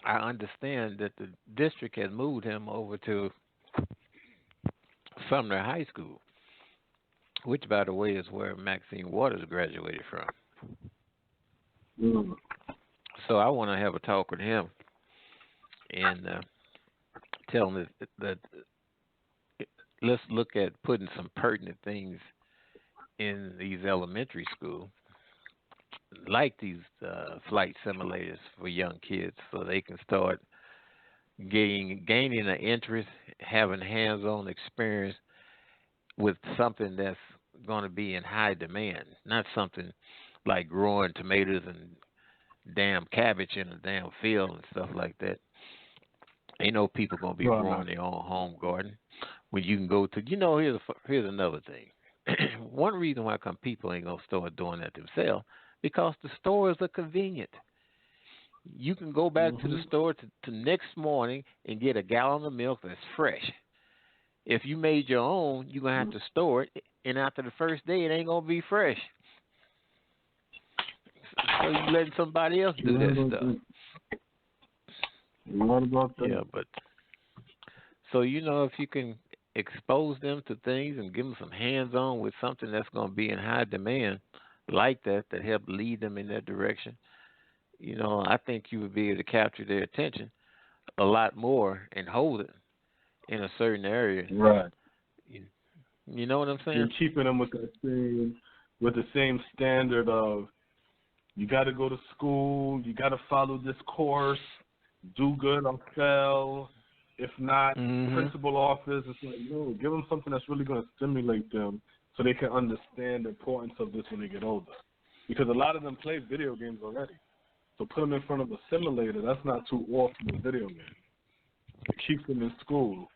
I understand that the district has moved him over to Sumner High School, which, by the way, is where Maxine Waters graduated from. So I want to have a talk with him and tell him that let's look at putting some pertinent things in these elementary schools, like these flight simulators for young kids, so they can start gaining an interest, having hands-on experience with something that's going to be in high demand, not something like growing tomatoes and damn cabbage in a damn field and stuff like that. Ain't no people going to be growing their own home garden when you can go to, here's another thing. One reason why people ain't going to start doing that themselves, because the stores are convenient. You can go back to the store to next morning and get a gallon of milk that's fresh. If you made your own, you're going to have to store it, and after the first day, it ain't gonna be fresh. So you letting somebody else do that stuff. What about that? Yeah, but so if you can expose them to things and give them some hands-on with something that's gonna be in high demand, like that help lead them in that direction. I think you would be able to capture their attention a lot more and hold it in a certain area. Right. You know what I'm saying? You're keeping them with the same standard of you got to go to school, you got to follow this course, do good or fail. If not, principal office. It's like, no, give them something that's really going to stimulate them so they can understand the importance of this when they get older. Because a lot of them play video games already. So put them in front of a simulator. That's not too off from a video game. It keeps them in school.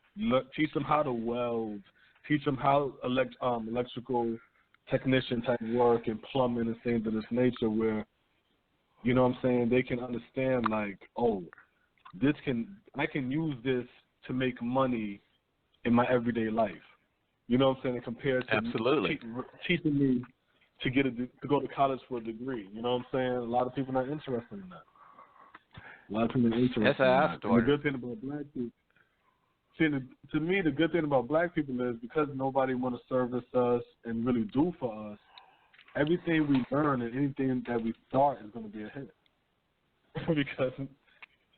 Teach them how to weld. Teach them how electrical technician type work and plumbing and things of this nature where, they can understand like, oh, I can use this to make money in my everyday life. You know what I'm saying? Compared to absolutely teaching me to go to college for a degree. You know what I'm saying? A lot of people not interested in that. A lot of people not interested. That's how I started. The good thing about black people. See, to me, the good thing about black people is because nobody want to service us and really do for us, everything we learn and anything that we start is going to be a hit. Because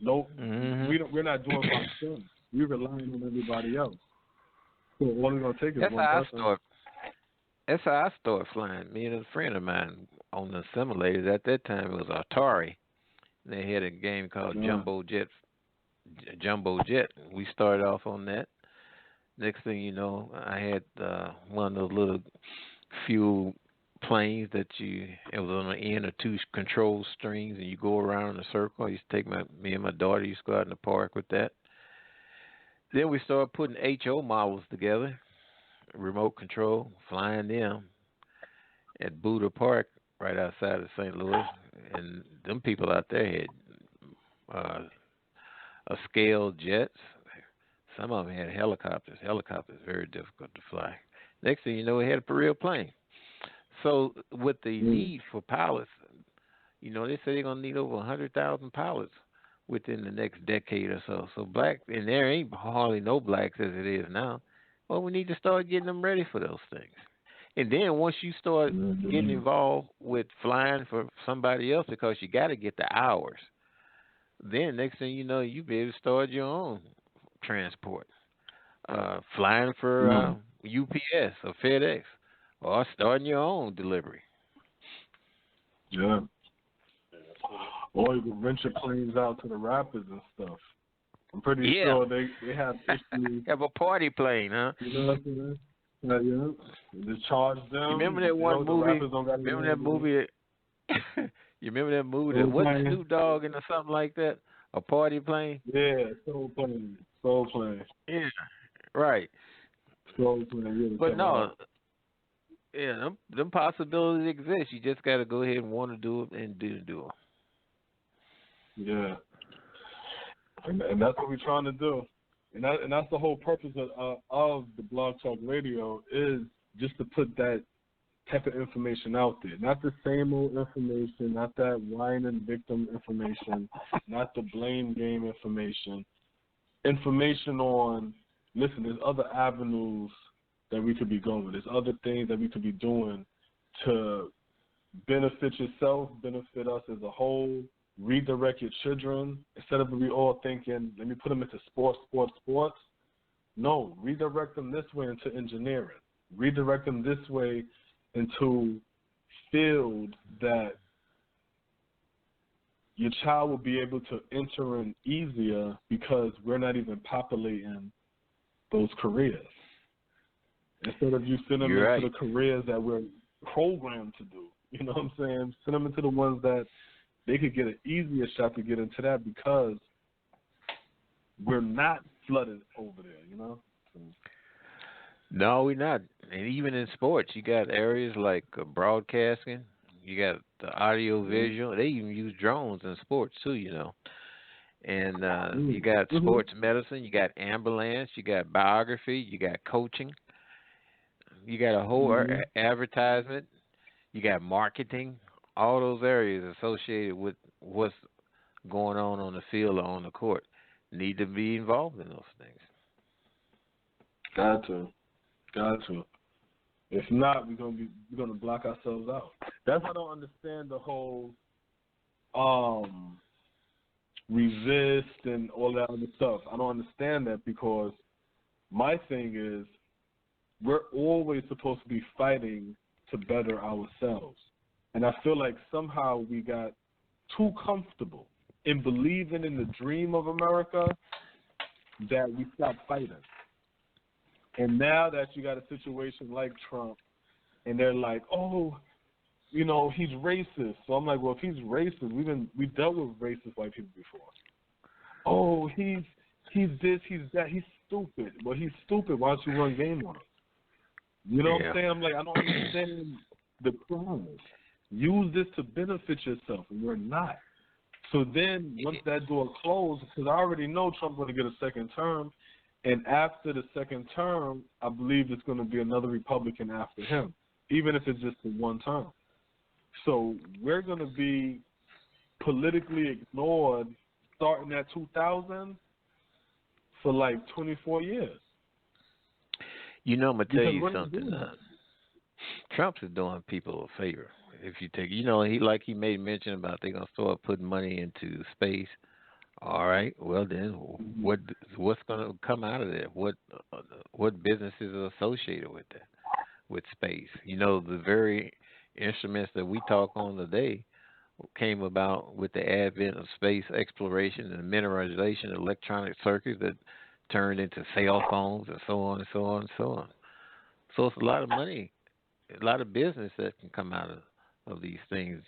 we're not doing for ourselves. We're relying on everybody else. So all it's going to take is one person. That's how I started flying. Me and a friend of mine on the simulators. At that time, it was Atari. They had a game called Jumbo Jet. We started off on that. Next thing you know, I had one of those little fuel planes that it was on the end of two control strings, and you go around in a circle. I used to take me and my daughter used to go out in the park with that. Then we started putting HO models together, remote control, flying them at Buda Park right outside of St. Louis. And them people out there had scale jets. Some of them had helicopters. Helicopters very difficult to fly. Next thing you know, we had a real plane. So with the need for pilots, they say they're going to need over 100,000 pilots within the next decade or so. So and there ain't hardly no blacks as it is now. Well, we need to start getting them ready for those things. And then once you start getting involved with flying for somebody else, because you got to get the hours, then next thing you know, you be able to start your own transport, flying for UPS or FedEx, or starting your own delivery. Yeah. Or you can rent your planes out to the rapids and stuff. I'm pretty sure they have issues. Have a party plane, huh? You know what I'm saying? Yeah. Just charge them. You remember that one movie? Remember that movie? You remember that movie? What's Snoop Dogg or something like that? A party plane? Yeah, Soul Plane. Yeah, right. Soul Plane. Yeah, but no, them possibilities exist. You just got to go ahead and want to do it and do them. Yeah. And that's what we're trying to do. And that's the whole purpose of the Blog Talk Radio, is just to put that type of information out there. Not the same old information, not that whine and victim information, not the blame game information. Information on, listen, there's other avenues that we could be going. There's other things that we could be doing to benefit yourself, benefit us as a whole, redirect your children. Instead of we all thinking, let me put them into sports. No, redirect them this way into engineering. Redirect them this way into fields that your child will be able to enter in easier, because we're not even populating those careers. Instead of you sending them into the careers that we're programmed to do. You know what I'm saying? Send them into the ones that they could get an easier shot to get into that, because we're not flooded over there, So. No, we're not. And even in sports, you got areas like broadcasting, you got the audio visual. They even use drones in sports too, And you got sports medicine, you got ambulance, you got biography, you got coaching. You got a whole advertisement. You got marketing. All those areas associated with what's going on the field or on the court need to be involved in those things. Got to. If not, we're gonna block ourselves out. That's why I don't understand the whole resist and all that other stuff. I don't understand that because my thing is we're always supposed to be fighting to better ourselves. And I feel like somehow we got too comfortable in believing in the dream of America that we stopped fighting. And now that you got a situation like Trump, and they're like, oh, you know, he's racist. So I'm like, well, if he's racist, we've dealt with racist white people before. Oh, he's this, he's that, he's stupid. Well, he's stupid. Why don't you run game on him? You know what I'm saying? I'm like, I don't understand the crime. Use this to benefit yourself, and we're not. So then, once that door closed, because I already know Trump's going to get a second term, and after the second term, I believe it's going to be another Republican after him, even if it's just for one term. So we're going to be politically ignored starting at 2000 for like 24 years. You know, I'm going to tell you something. Trump is doing people a favor. If you take, you know, he made mention about they're going to start putting money into space. All right. Well, then, what's going to come out of that? What businesses are associated with that, with space? You know, the very instruments that we talk on today came about with the advent of space exploration and mineralization of electronic circuits that turned into cell phones and so on and so on and so on. So it's a lot of money, a lot of business that can come out of these things.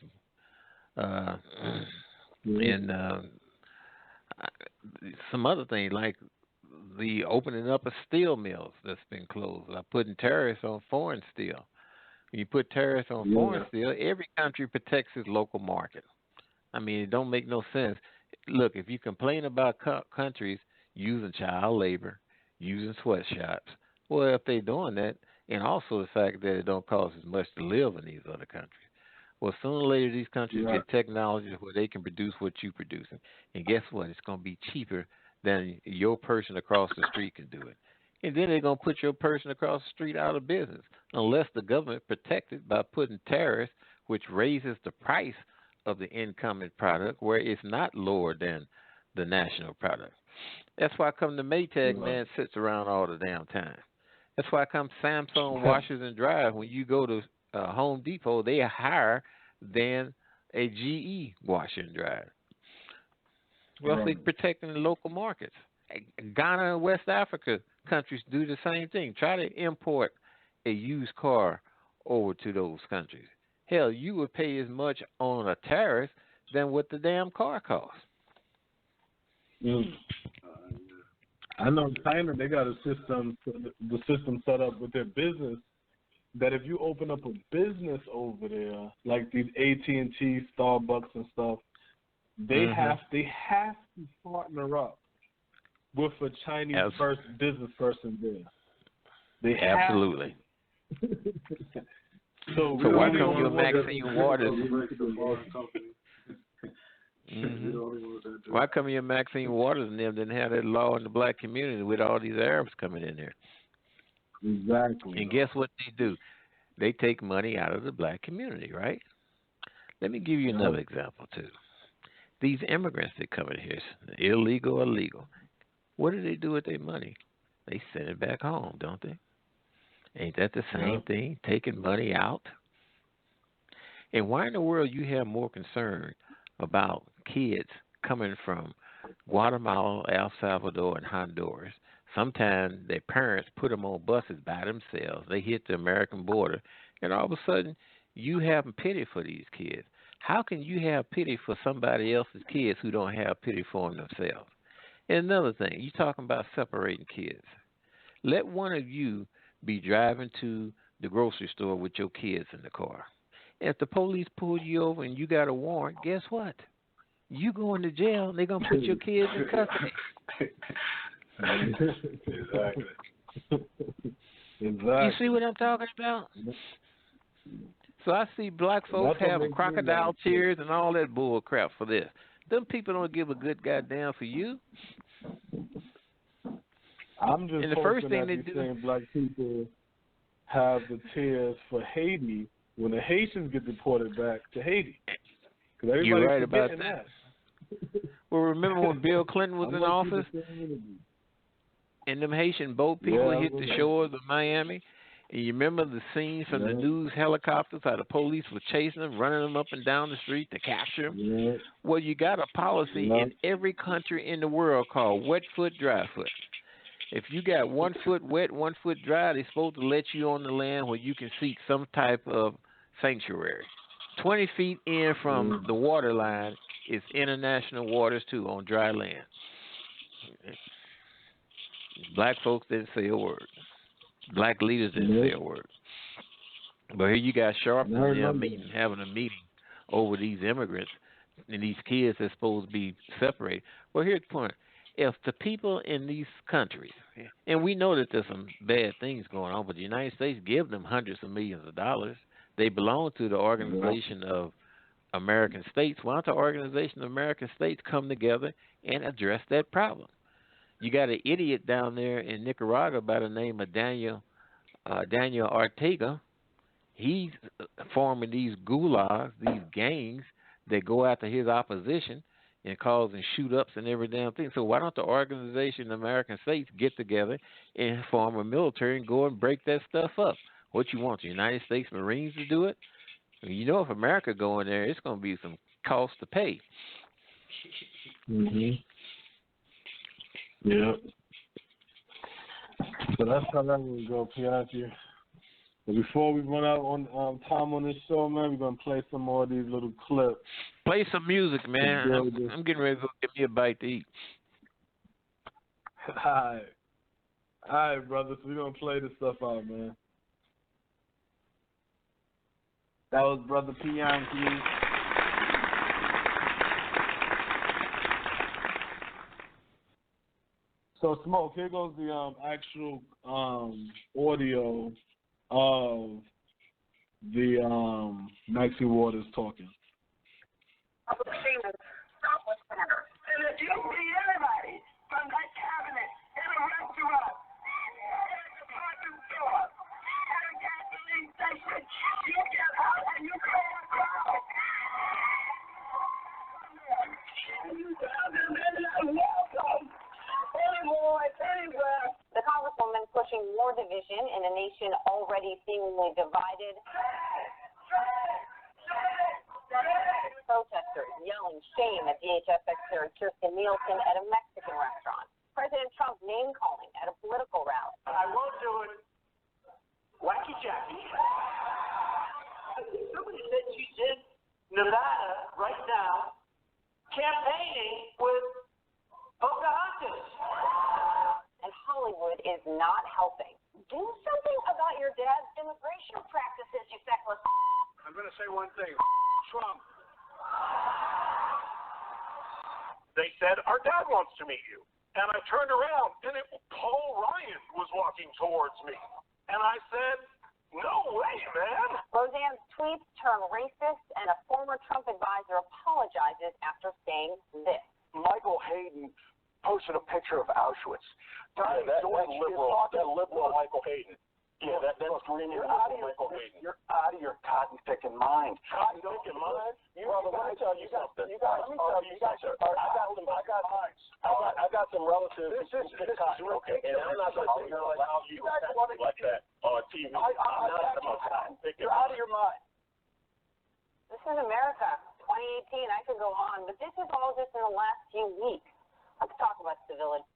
And some other things like the opening up of steel mills that's been closed, like putting tariffs on foreign steel. When you put tariffs on foreign steel, every country protects its local market. I mean, it don't make no sense. Look, if you complain about countries using child labor, using sweatshops, well, if they're doing that, and also the fact that it don't cost as much to live in these other countries. Well, sooner or later, these countries get technology where they can produce what you're producing. And guess what? It's going to be cheaper than your person across the street can do it. And then they're going to put your person across the street out of business unless the government protects it by putting tariffs, which raises the price of the incoming product where it's not lower than the national product. That's why come the Maytag man sits around all the damn time. That's why come Samsung washers and dryers. When you go to Home Depot, they are higher than a GE washer and dryer. Well, they're protecting the local markets. Ghana and West Africa countries do the same thing. Try to import a used car over to those countries. Hell, you would pay as much on a tariff than what the damn car costs. I know in China they got a system, the system set up with their business that if you open up a business over there, like these AT&T, Starbucks and stuff, they have to partner up with a Chinese first business person there. They absolutely. So why come you Maxine Waters? Why come you Maxine Waters and them didn't have that law in the black community with all these Arabs coming in there? Exactly. And guess what they do? They take money out of the black community, right? Let me give you another example, too. These immigrants that come in here, illegal or legal, what do they do with their money? They send it back home, don't they? Ain't that the same thing, taking money out? And why in the world you have more concern about kids coming from Guatemala, El Salvador, and Honduras? Sometimes their parents put them on buses by themselves. They hit the American border, and all of a sudden you have pity for these kids. How can you have pity for somebody else's kids who don't have pity for them themselves? And another thing, you're talking about separating kids. Let one of you be driving to the grocery store with your kids in the car. If the police pull you over and you got a warrant, guess what? You going to jail, and they're going to put your kids in custody. Exactly. Exactly. You see what I'm talking about? So I see black folks having crocodile tears and all that bull crap for this. Them people don't give a good goddamn for you. I'm just and the hoping first thing that they these do, same black people have the tears for Haiti when the Haitians get deported back to Haiti. You're right about that. Well, remember when Bill Clinton was in office and them Haitian boat people hit the shores of Miami? And you remember the scenes from the news helicopters, how the police were chasing them, running them up and down the street to capture them? Yeah. Well, you got a policy in every country in the world called wet foot, dry foot. If you got 1 foot wet, 1 foot dry, they're supposed to let you on the land where you can seek some type of sanctuary. 20 feet in from the water line is international waters, too, on dry land. Black folks didn't say a word. Black leaders didn't say a word. But here you got Sharp and them having a meeting over these immigrants and these kids that's supposed to be separated. Well, here's the point. If the people in these countries, and we know that there's some bad things going on, but the United States give them hundreds of millions of dollars. They belong to the Organization of American States. Why don't the Organization of American States come together and address that problem? You got an idiot down there in Nicaragua by the name of Daniel Ortega. He's forming these gulags, these gangs that go after his opposition and causing shoot-ups and every damn thing. So why don't the Organization of American States get together and form a military and go and break that stuff up? What you want, the United States Marines to do it? You know, if America go in there, it's going to be some cost to pay. Mhm. Yeah. So that's how that will go, Pianti. But before we run out on time on this show, man, we're gonna play some more of these little clips. Play some music, man. I'm getting ready to go get me a bite to eat. All right, brother. So we're gonna play this stuff out, man. That was Brother Pianti. So, Smoke, here goes the actual audio of the Maxie Waters talking. And if you see anybody from that cabinet in a restaurant, at a department store, at a gasoline station, you get out and you call a crowd. And you tell them they're not welcome anymore, anywhere. The Congresswoman pushing more division in a nation already seemingly divided. Protesters yelling shame at DHS Secretary Kirstjen Nielsen at a Mexican restaurant. President Trump name-calling at a political rally. I won't do it. Wacky Jackie. Somebody said she's in Nevada right now campaigning with Pocahontas. And Hollywood is not helping. Do something about your dad's immigration practices, you feckless. I'm going to say one thing. Trump. They said, our dad wants to meet you. And I turned around, and Paul Ryan was walking towards me. And I said, no way, man. Roseanne's tweets turn racist, and a former Trump advisor apologizes after saying this. Michael Hayden posted a picture of Auschwitz. Yeah, that liberal Michael Hayden. Yeah, that's green. You're out of your cotton-picking mind. Cotton-picking mind? Brother, let me tell you something. I got some relatives who pick cotton, okay? And I'm not going to allow you to act like that on TV. I'm not a cotton-picking. You're out of your mind. This is America, 2018. I could go on, but this is all just in the last few weeks. Let's talk about civility.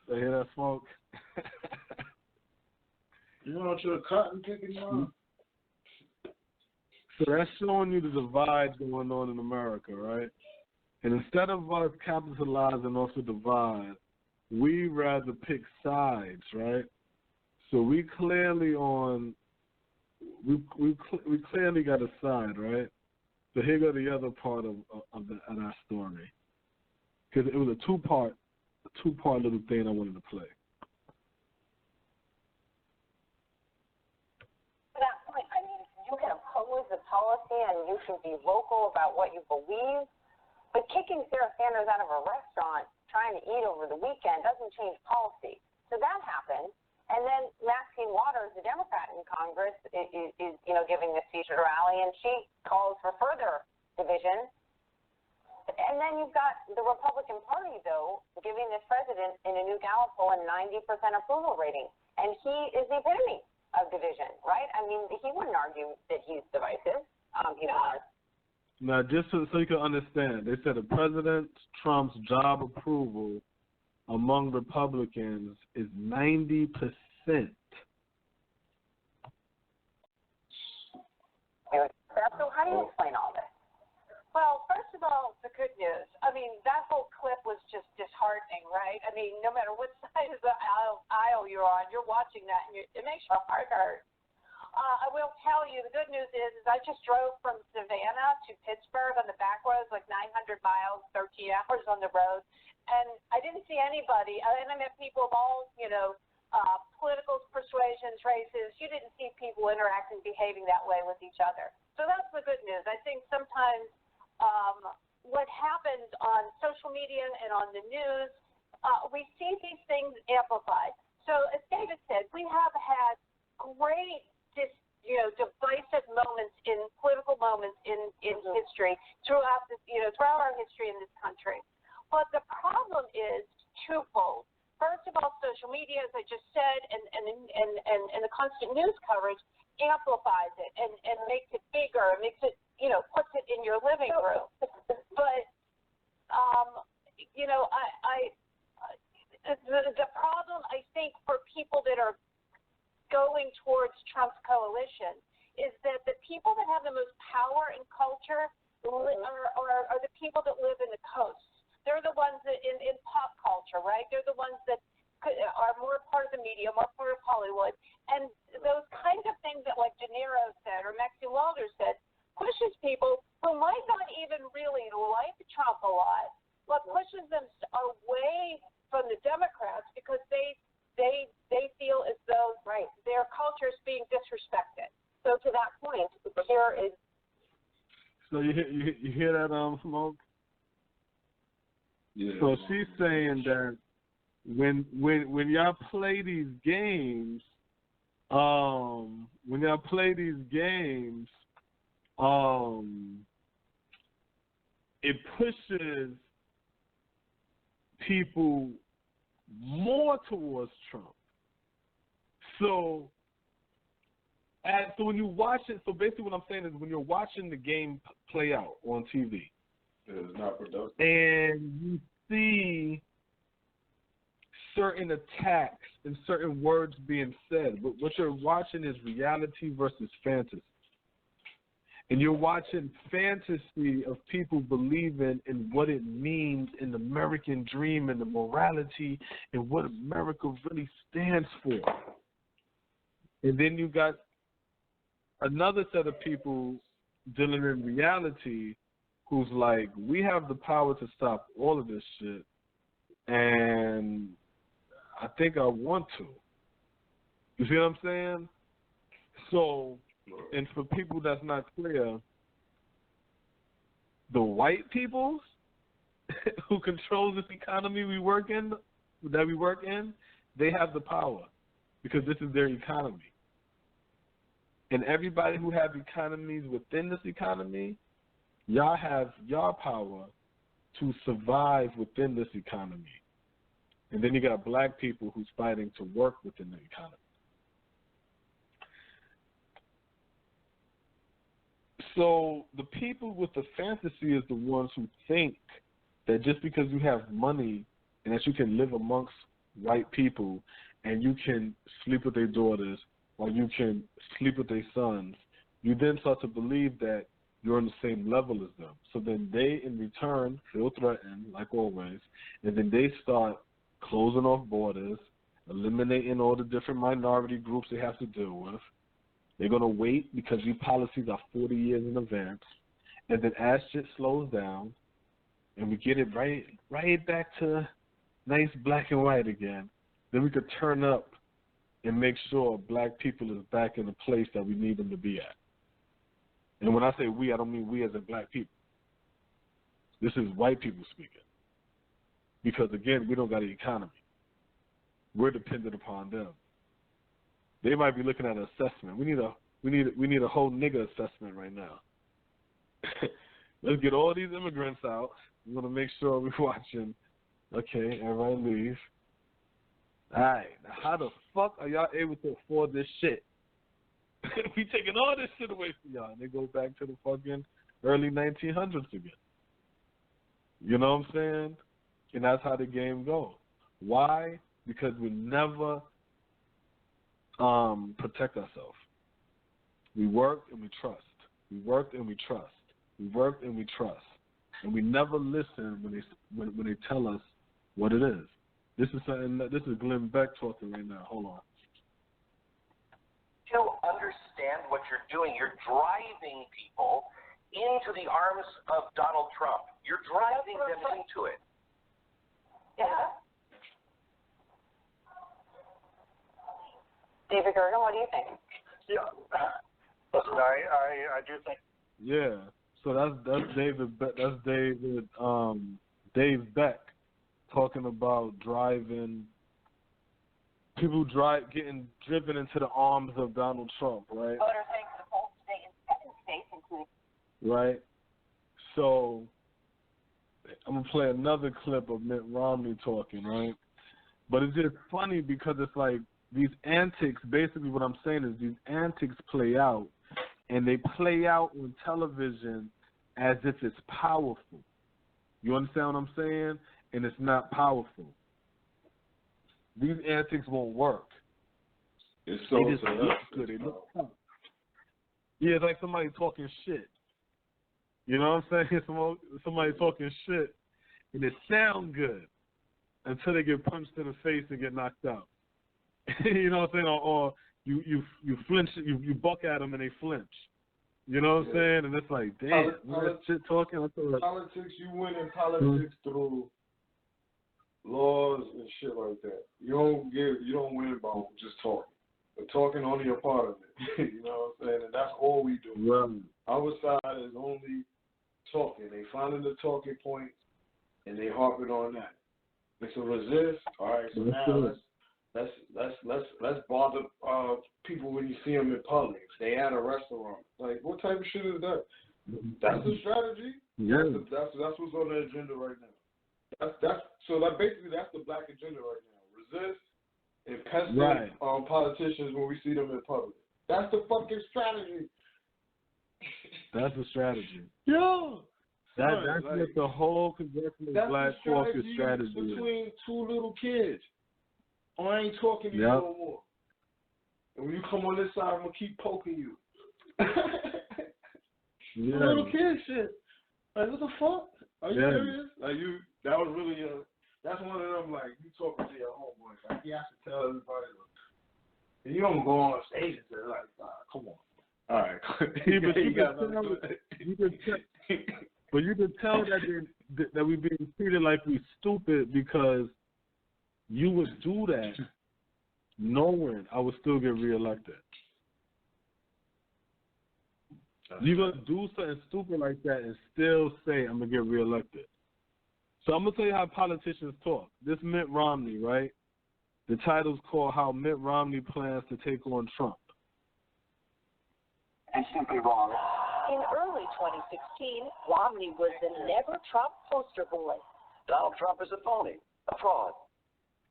So hear that, Smoke? You want your cotton picking on? So that's showing you the divide going on in America, right? And instead of us capitalizing off the divide, we rather pick sides, right? So we clearly clearly got a side, right? So here go the other part of our story, because it was a two-part little thing I wanted to play. policy and you should be vocal about what you believe. But kicking Sarah Sanders out of a restaurant trying to eat over the weekend doesn't change policy. So that happened. And then Maxine Waters, the Democrat in Congress, is giving this speech at a rally, and she calls for further division. And then you've got the Republican Party, though, giving this president in a new Gallup poll a 90% approval rating. And he is the epitome of division, right? I mean, he wouldn't argue that he's divisive. Now, just so you can understand, they said President Trump's job approval among Republicans is 90%. So how do you explain all this? Well, first of all, the good news. I mean, that whole clip was just disheartening, right? I mean, no matter what side of the aisle you're on, you're watching that, and it makes your heart hurt. I will tell you, the good news is I just drove from Savannah to Pittsburgh on the back roads, like 900 miles, 13 hours on the road, and I didn't see anybody. And I met people of all, political persuasions, races. You didn't see people interacting, behaving that way with each other. So that's the good news. I think sometimes what happens on social media and on the news, we see these things amplified. So as David said, we have had great divisive moments political moments in history throughout our history in this country. But the problem is twofold. First of all, social media, as I just said, and the constant news coverage amplifies it and makes it bigger, makes it, puts it in your living room. But the problem, I think, for people that are going towards Trump's coalition is that the people that have the most power and culture are the people that live in the coasts. They're the ones that in pop culture, right? They're the ones that are more part of the media, more part of Hollywood. And those kinds of things that like De Niro said or Maxine Waters said pushes people who might not even really like Trump a lot, but pushes them away from the Democrats because they feel as though their culture is being disrespected. So to that point, here is. So you hear that, Smoke? Yeah. So she's saying that when y'all play these games, it pushes people more towards Trump. So when you watch it, so basically what I'm saying is when you're watching the game play out on TV, it's not productive, and you see certain attacks and certain words being said, but what you're watching is reality versus fantasy. And you're watching fantasy of people believing in what it means in the American dream and the morality and what America really stands for. And then you got another set of people dealing in reality who's like, we have the power to stop all of this shit, and I think I want to. You see what I'm saying? So, and for people that's not clear, the white people who control this economy we work in, they have the power because this is their economy. And everybody who have economies within this economy, y'all have your power to survive within this economy. And then you got black people who's fighting to work within the economy. So the people with the fantasy is the ones who think that just because you have money and that you can live amongst white people and you can sleep with their daughters or you can sleep with their sons, you then start to believe that you're on the same level as them. So then they, in return, feel threatened, like always, and then they start closing off borders, eliminating all the different minority groups they have to deal with. They're going to wait because these policies are 40 years in advance. And then as shit slows down and we get it right back to nice black and white again, then we could turn up and make sure black people is back in the place that we need them to be at. And when I say we, I don't mean we as in black people. This is white people speaking. Because, again, we don't got an economy. We're dependent upon them. They might be looking at an assessment. We need a whole nigga assessment right now. Let's get all these immigrants out. We want to make sure we're watching. Okay, everybody leave. All right, now how the fuck are y'all able to afford this shit? We taking all this shit away from y'all, and they go back to the fucking early 1900s again. You know what I'm saying? And that's how the game goes. Why? Because we never protect ourselves. We work and we trust. We work and we trust. We work and we trust. And we never listen when they tell us what it is. This is Glenn Beck talking right now. Hold on. To understand what you're doing, you're driving people into the arms of Donald Trump. You're driving them into it. Yeah. David Gergen, what do you think? Yeah. Listen, I do think. Yeah. So that's Dave Beck talking about getting driven into the arms of Donald Trump, right? Voters saying the polls today in 7 states, including. Right. So I'm gonna play another clip of Mitt Romney talking, right? But it's just funny because it's like these antics. Basically, what I'm saying is these antics play out, and they play out on television as if it's powerful. You understand what I'm saying? And it's not powerful. These antics won't work. It's so they just look good. They look tough. Yeah, it's like somebody talking shit. You know what I'm saying? Somebody talking shit, and it sounds good until they get punched in the face and get knocked out. You know what I'm saying? Or you flinch, you buck at them and they flinch. You know what I'm saying? And it's like, damn, that shit talking. Politics, you win in politics through laws and shit like that. You don't win by just talking. But talking only a part of it. You know what I'm saying? And that's all we do. Right. Our side is only talking. They finding the talking points and they harping on that. It's a resist. All right, so now let's bother people when you see them in public. They at a restaurant. Like, what type of shit is that? That's the strategy. Yeah. That's what's on the agenda right now. Basically that's the black agenda right now. Resist and pester politicians when we see them in public. That's the fucking strategy. That's the strategy. Yeah. That's like, just the whole congressional Black Caucus strategy. Between two little kids. Oh, I ain't talking to you no more. And when you come on this side, I'm gonna keep poking you. Yeah. Little kid shit. Like, what the fuck? Are you serious? Like, that was really that's one of them, like, you talking to your homeboy. Like, you have to tell everybody. And you don't go on stage and say, like, come on. All right. But you can tell that we're being treated like we stupid because you would do that knowing I would still get reelected. You're going to do something stupid like that and still say I'm going to get reelected. So I'm going to tell you how politicians talk. This Mitt Romney, right? The title's called How Mitt Romney Plans to Take on Trump. And simply wrong. In early 2016, Romney was the Never Trump poster boy. Donald Trump is a phony, a fraud.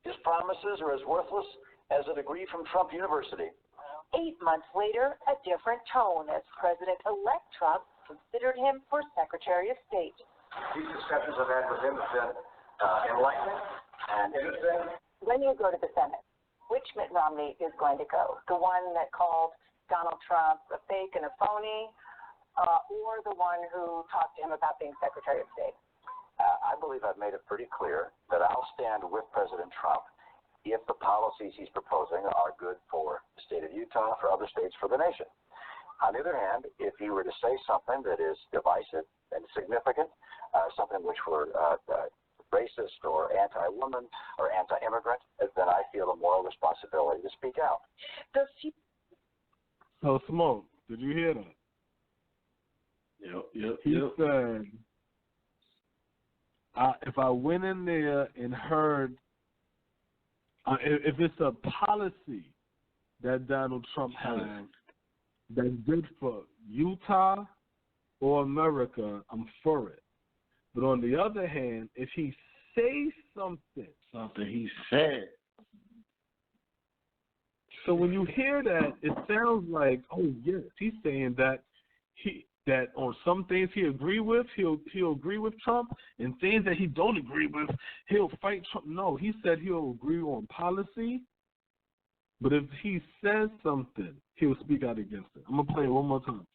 His promises are as worthless as a degree from Trump University. 8 months later, a different tone as President-elect Trump considered him for Secretary of State. These discussions I've had with him have been enlightening and interesting. When you go to the Senate, which Mitt Romney is going to go? The one that called Donald Trump a fake and a phony, or the one who talked to him about being Secretary of State? I believe I've made it pretty clear that I'll stand with President Trump if the policies he's proposing are good for the state of Utah, for other states, for the nation. On the other hand, if he were to say something that is divisive and significant, something which were racist or anti-woman or anti-immigrant, then I feel a moral responsibility to speak out. So, Smoke, did you hear that? He said, if I went in there and heard, if it's a policy that Donald Trump has that's good for Utah or America, I'm for it. But on the other hand, if he says something he said. So when you hear that, it sounds like, oh yes, he's saying that that on some things he agree with, he'll agree with Trump, and things that he don't agree with, he'll fight Trump. No, he said he'll agree on policy, but if he says something, he'll speak out against it. I'm gonna play it one more time.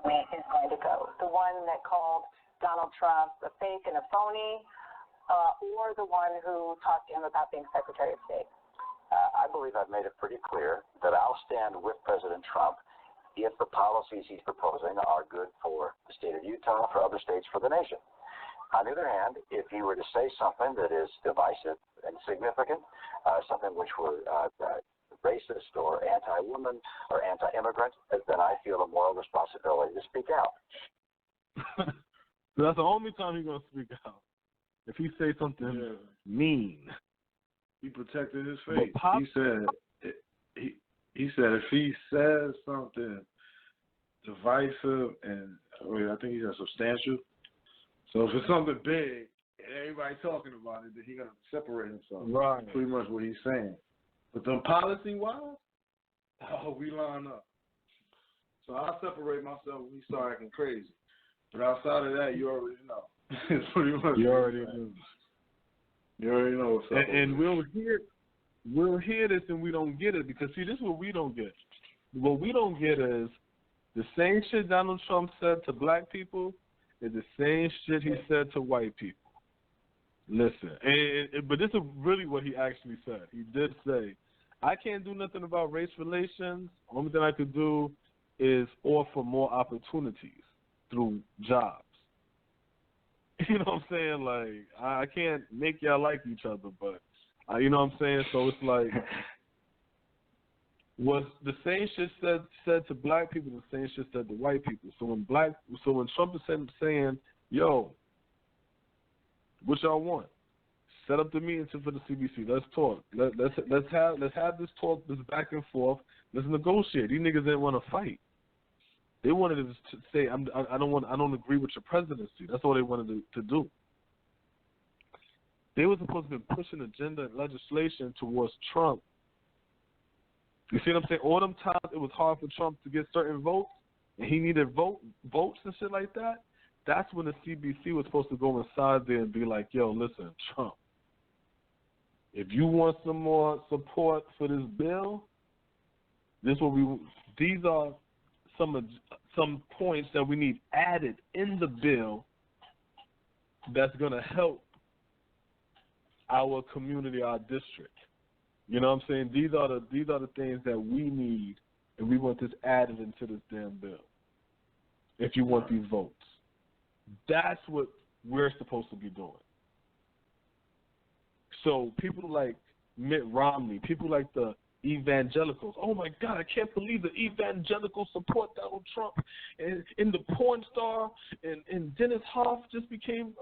Is going to go. The one that called Donald Trump a fake and a phony, or the one who talked to him about being Secretary of State? I believe I've made it pretty clear that I'll stand with President Trump if the policies he's proposing are good for the state of Utah, for other states, for the nation. On the other hand, if he were to say something that is divisive and significant, something which were racist or anti-woman or anti-immigrant, then I feel a moral responsibility to speak out. That's the only time he's going to speak out. If he say something mean. He protected his faith. He said if he says something divisive and I think he said substantial. So if it's something big and everybody talking about it, then he gonna separate himself. Right. Pretty much what he's saying. But then policy wise, we line up. So I'll separate myself when he start acting crazy. But outside of that, you already know. It's pretty much you already know. You already know what's up. And we'll hear this and we don't get it because see, this is what we don't get. What we don't get is the same shit Donald Trump said to black people is the same shit he said to white people. Listen, but this is really what he actually said. He did say, I can't do nothing about race relations. Only thing I could do is offer more opportunities through jobs. You know what I'm saying? Like, I can't make y'all like each other, but, you know what I'm saying? So it's like, was the same shit said to black people, the same shit said to white people. So when Trump is saying, yo, what y'all want? Set up the meeting for the CBC. Let's talk. Let's have this talk, this back and forth. Let's negotiate. These niggas didn't want to fight. They wanted to say, I don't agree with your presidency. That's all they wanted to do. They were supposed to be pushing agenda and legislation towards Trump. You see what I'm saying? All them times it was hard for Trump to get certain votes, and he needed votes and shit like that. That's when the CBC was supposed to go inside there and be like, yo, listen, Trump, if you want some more support for this bill, these are some points that we need added in the bill that's going to help our community, our district. You know what I'm saying? These are the things that we need, and we want this added into this damn bill. If you want these votes, that's what we're supposed to be doing. So people like Mitt Romney, people like the evangelicals. Oh my God, I can't believe the evangelicals support Donald Trump, and the porn star and Dennis Hoff just became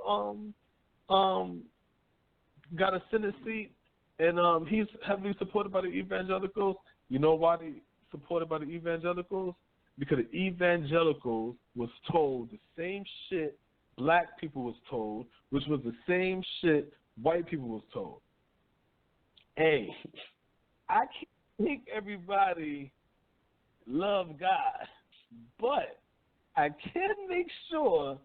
got a Senate seat, and he's heavily supported by the evangelicals. You know why they supported by the evangelicals? Because the evangelicals was told the same shit black people was told, which was the same shit white people was told. Hey, I can't make everybody love God, but I can make sure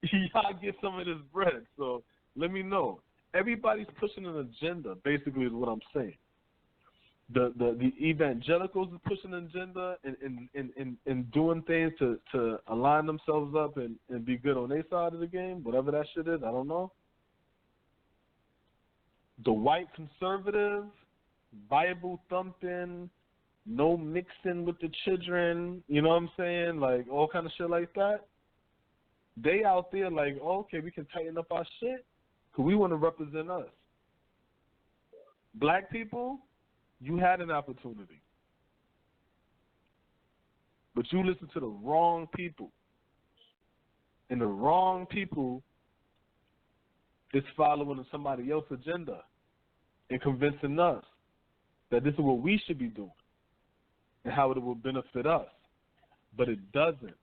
y'all get some of this bread. So let me know. Everybody's pushing an agenda, basically, is what I'm saying. The evangelicals is pushing an agenda and doing things to align themselves up and be good on their side of the game, whatever that shit is, I don't know. The white conservative, Bible thumping, no mixing with the children, you know what I'm saying? Like all kind of shit like that. They out there like, oh, okay, we can tighten up our shit because we want to represent us. Black people, you had an opportunity. But you listen to the wrong people. And the wrong people is following somebody else's agenda and convincing us that this is what we should be doing and how it will benefit us. But it doesn't.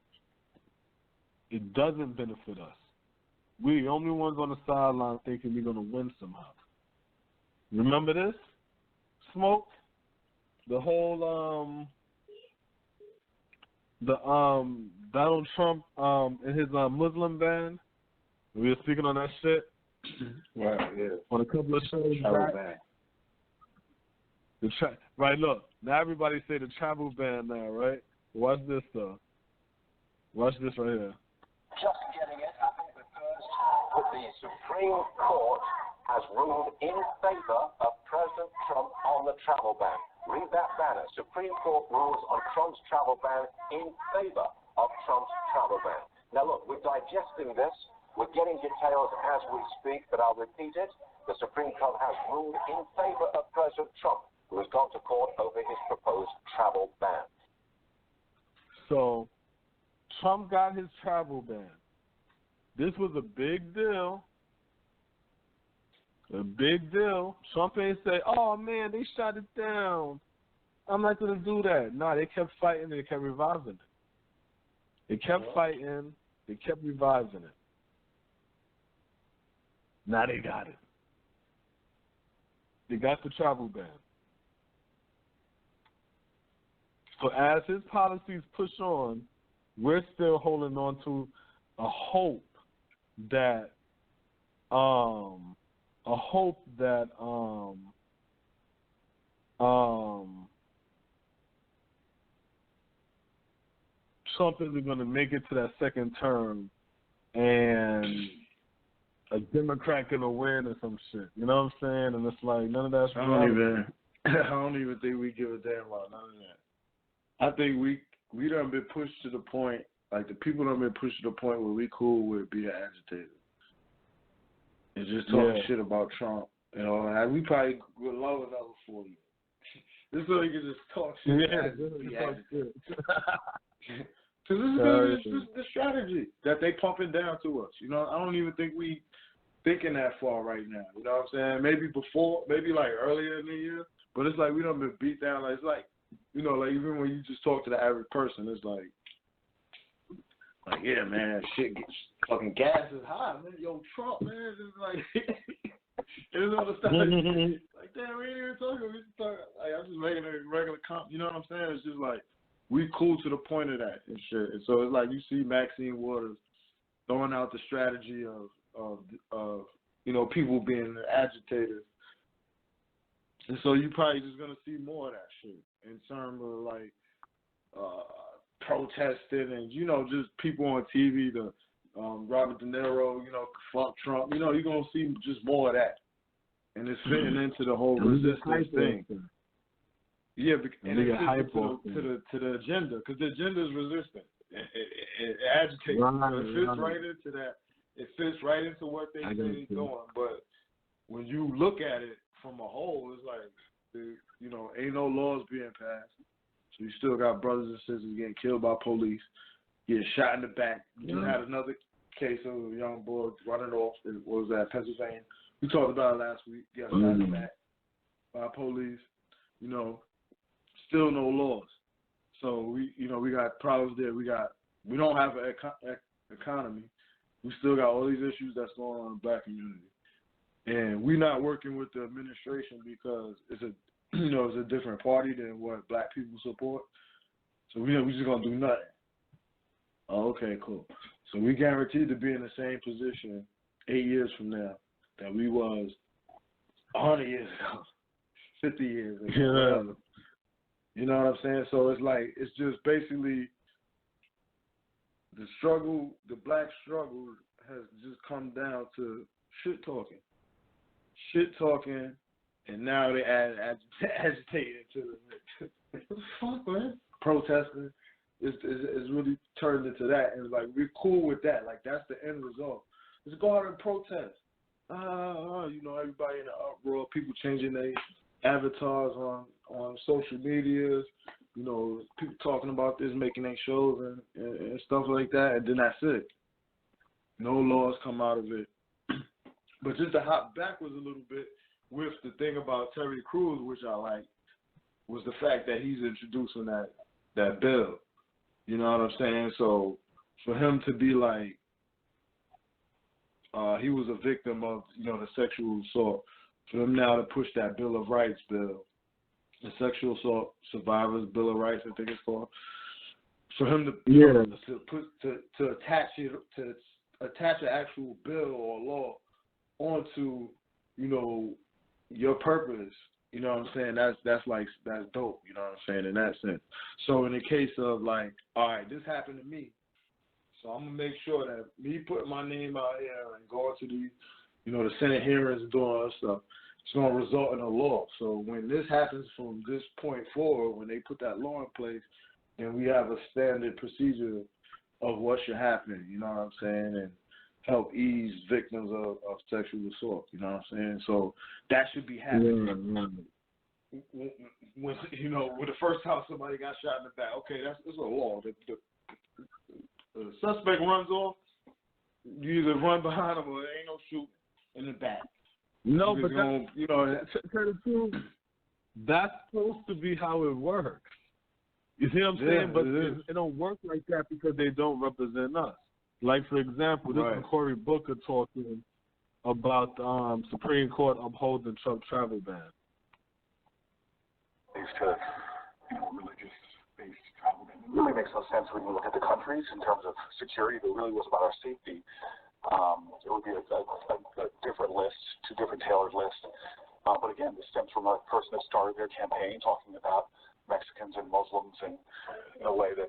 It doesn't benefit us. We're the only ones on the sideline thinking we're going to win somehow. Remember this? Smoke? The whole, Donald Trump and his Muslim ban? We were speaking on that shit. Right, yeah. On a couple of shows back. Right, look. Now everybody say the travel ban now, right? Watch this, though. Watch this right here. Just getting it, I think, because the Supreme Court has ruled in favor of President Trump on the travel ban. Read that banner. Supreme Court rules on Trump's travel ban in favor of Trump's travel ban. Now, look, we're digesting this. We're getting details as we speak, but I'll repeat it. The Supreme Court has ruled in favor of President Trump, who has gone to court over his proposed travel ban. So, Trump got his travel ban. This was a big deal. A big deal. Trump ain't say, oh, man, they shot it down. I'm not going to do that. No, they kept fighting and they kept reviving it. They kept fighting. They kept reviving it. Now they got it. They got the travel ban. So as his policies push on, we're still holding on to a hope that Trump isn't going to make it to that second term and a Democrat going to win or some shit. You know what I'm saying? And it's like none of that's I don't even think we give a damn about none of that. I think we done been pushed to the point, like the people done been pushed to the point where we cool with being agitated and just talking shit about Trump. You know, and we probably would love another 4 years. This so we can just talk shit. Because this is the strategy that they pumping down to us. You know, I don't even think we thinking that far right now. You know what I'm saying? Maybe before, maybe like earlier in the year, but it's like we done been beat down. Like, it's like, you know, like even when you just talk to the average person, it's like yeah, man, shit gets fucking gas is high, man. Yo, Trump, man, it's like it's all the stuff like damn, we ain't even talking. We just talking. Like I'm just making a regular comp. You know what I'm saying? It's just like we cool to the point of that and shit. And so it's like you see Maxine Waters throwing out the strategy of you know, people being agitated. And so you probably just gonna see more of that shit in terms of like protesting and, you know, just people on TV, the Robert De Niro, you know, fuck Trump. You know, you're gonna see just more of that. And it's fitting into the whole resistance thing. Yeah, and it fits to the agenda, because the agenda is resistant. It agitates. It fits right into that. It fits right into what they say they're doing. But when you look at it from a whole, it's like, you know, ain't no laws being passed. So you still got brothers and sisters getting killed by police, getting shot in the back. You just had another case of a young boy running off. What was that, Pennsylvania? We talked about it last week. Got shot in the back by police. You know, still no laws. So we got problems there. We don't have an economy. We still got all these issues that's going on in the black community. And we're not working with the administration because it's a different party than what black people support. So we just gonna do nothing. Oh, okay, cool. So we guaranteed to be in the same position 8 years from now that we was 100 years ago, 50 years ago. Yeah. You know what I'm saying? So it's like, it's just basically the struggle, the black struggle has just come down to shit talking. Shit talking, and now they add agitating to the mix. What the fuck, man? Protesting. It's really turned into that. And it's like, we're cool with that. Like, that's the end result. Let's go out and protest. You know, everybody in the uproar, people changing their avatars on social medias, people talking about this, making their shows and stuff like that, and then that's it. No laws come out of it. But just to hop backwards a little bit with the thing about Terry Crews, which I like, was the fact that he's introducing that bill. You know what I'm saying? So for him to be like, he was a victim of, the sexual assault. For him now to push that Bill of Rights bill, the Sexual Assault Survivors Bill of Rights, I think it's called. For him to attach an actual bill or law onto, your purpose. You know what I'm saying? That's dope. You know what I'm saying in that sense. So in the case of like, all right, this happened to me. So I'm gonna make sure that me putting my name out here and going to the, the Senate hearings and doing all that stuff, it's gonna result in a law. So when this happens from this point forward, when they put that law in place, then we have a standard procedure of what should happen. You know what I'm saying? And help ease victims of sexual assault. You know what I'm saying? So that should be happening. When when the first time somebody got shot in the back, okay, that's a law. The suspect runs off, you either run behind him or there ain't no shoot in the back. No, but that's supposed to be how it works. You see what I'm saying? But it don't work like that because they don't represent us. Like, for example, this is Cory Booker talking about Supreme Court upholding Trump travel ban. Religious-based travel ban. It really makes no sense when you look at the countries in terms of security. If it really was about our safety, it would be a different list, two different tailored lists. But again, this stems from a person that started their campaign talking about Mexicans and Muslims in a way that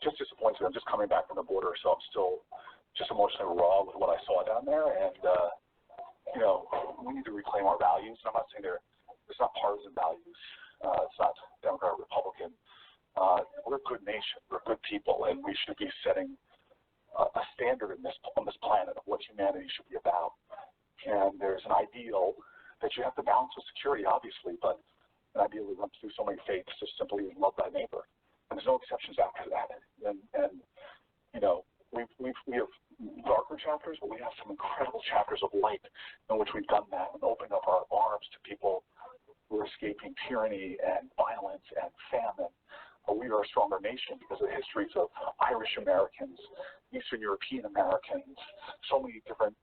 just disappoints me. I'm just coming back from the border, so I'm still just emotionally raw with what I saw down there. And, we need to reclaim our values. And I'm not saying it's not partisan values. It's not Democrat or Republican. We're a good nation. We're good people, and we should be setting a standard on this planet of what humanity should be about. And there's an ideal that you have to balance with security, obviously, but an ideal that runs through so many faiths, just simply love thy neighbor. And there's no exceptions after that. And we have darker chapters, but we have some incredible chapters of light in which we've done that and opened up our arms to people who are escaping tyranny and violence and famine. But we are a stronger nation because of the histories of Irish Americans, Eastern European Americans, so many different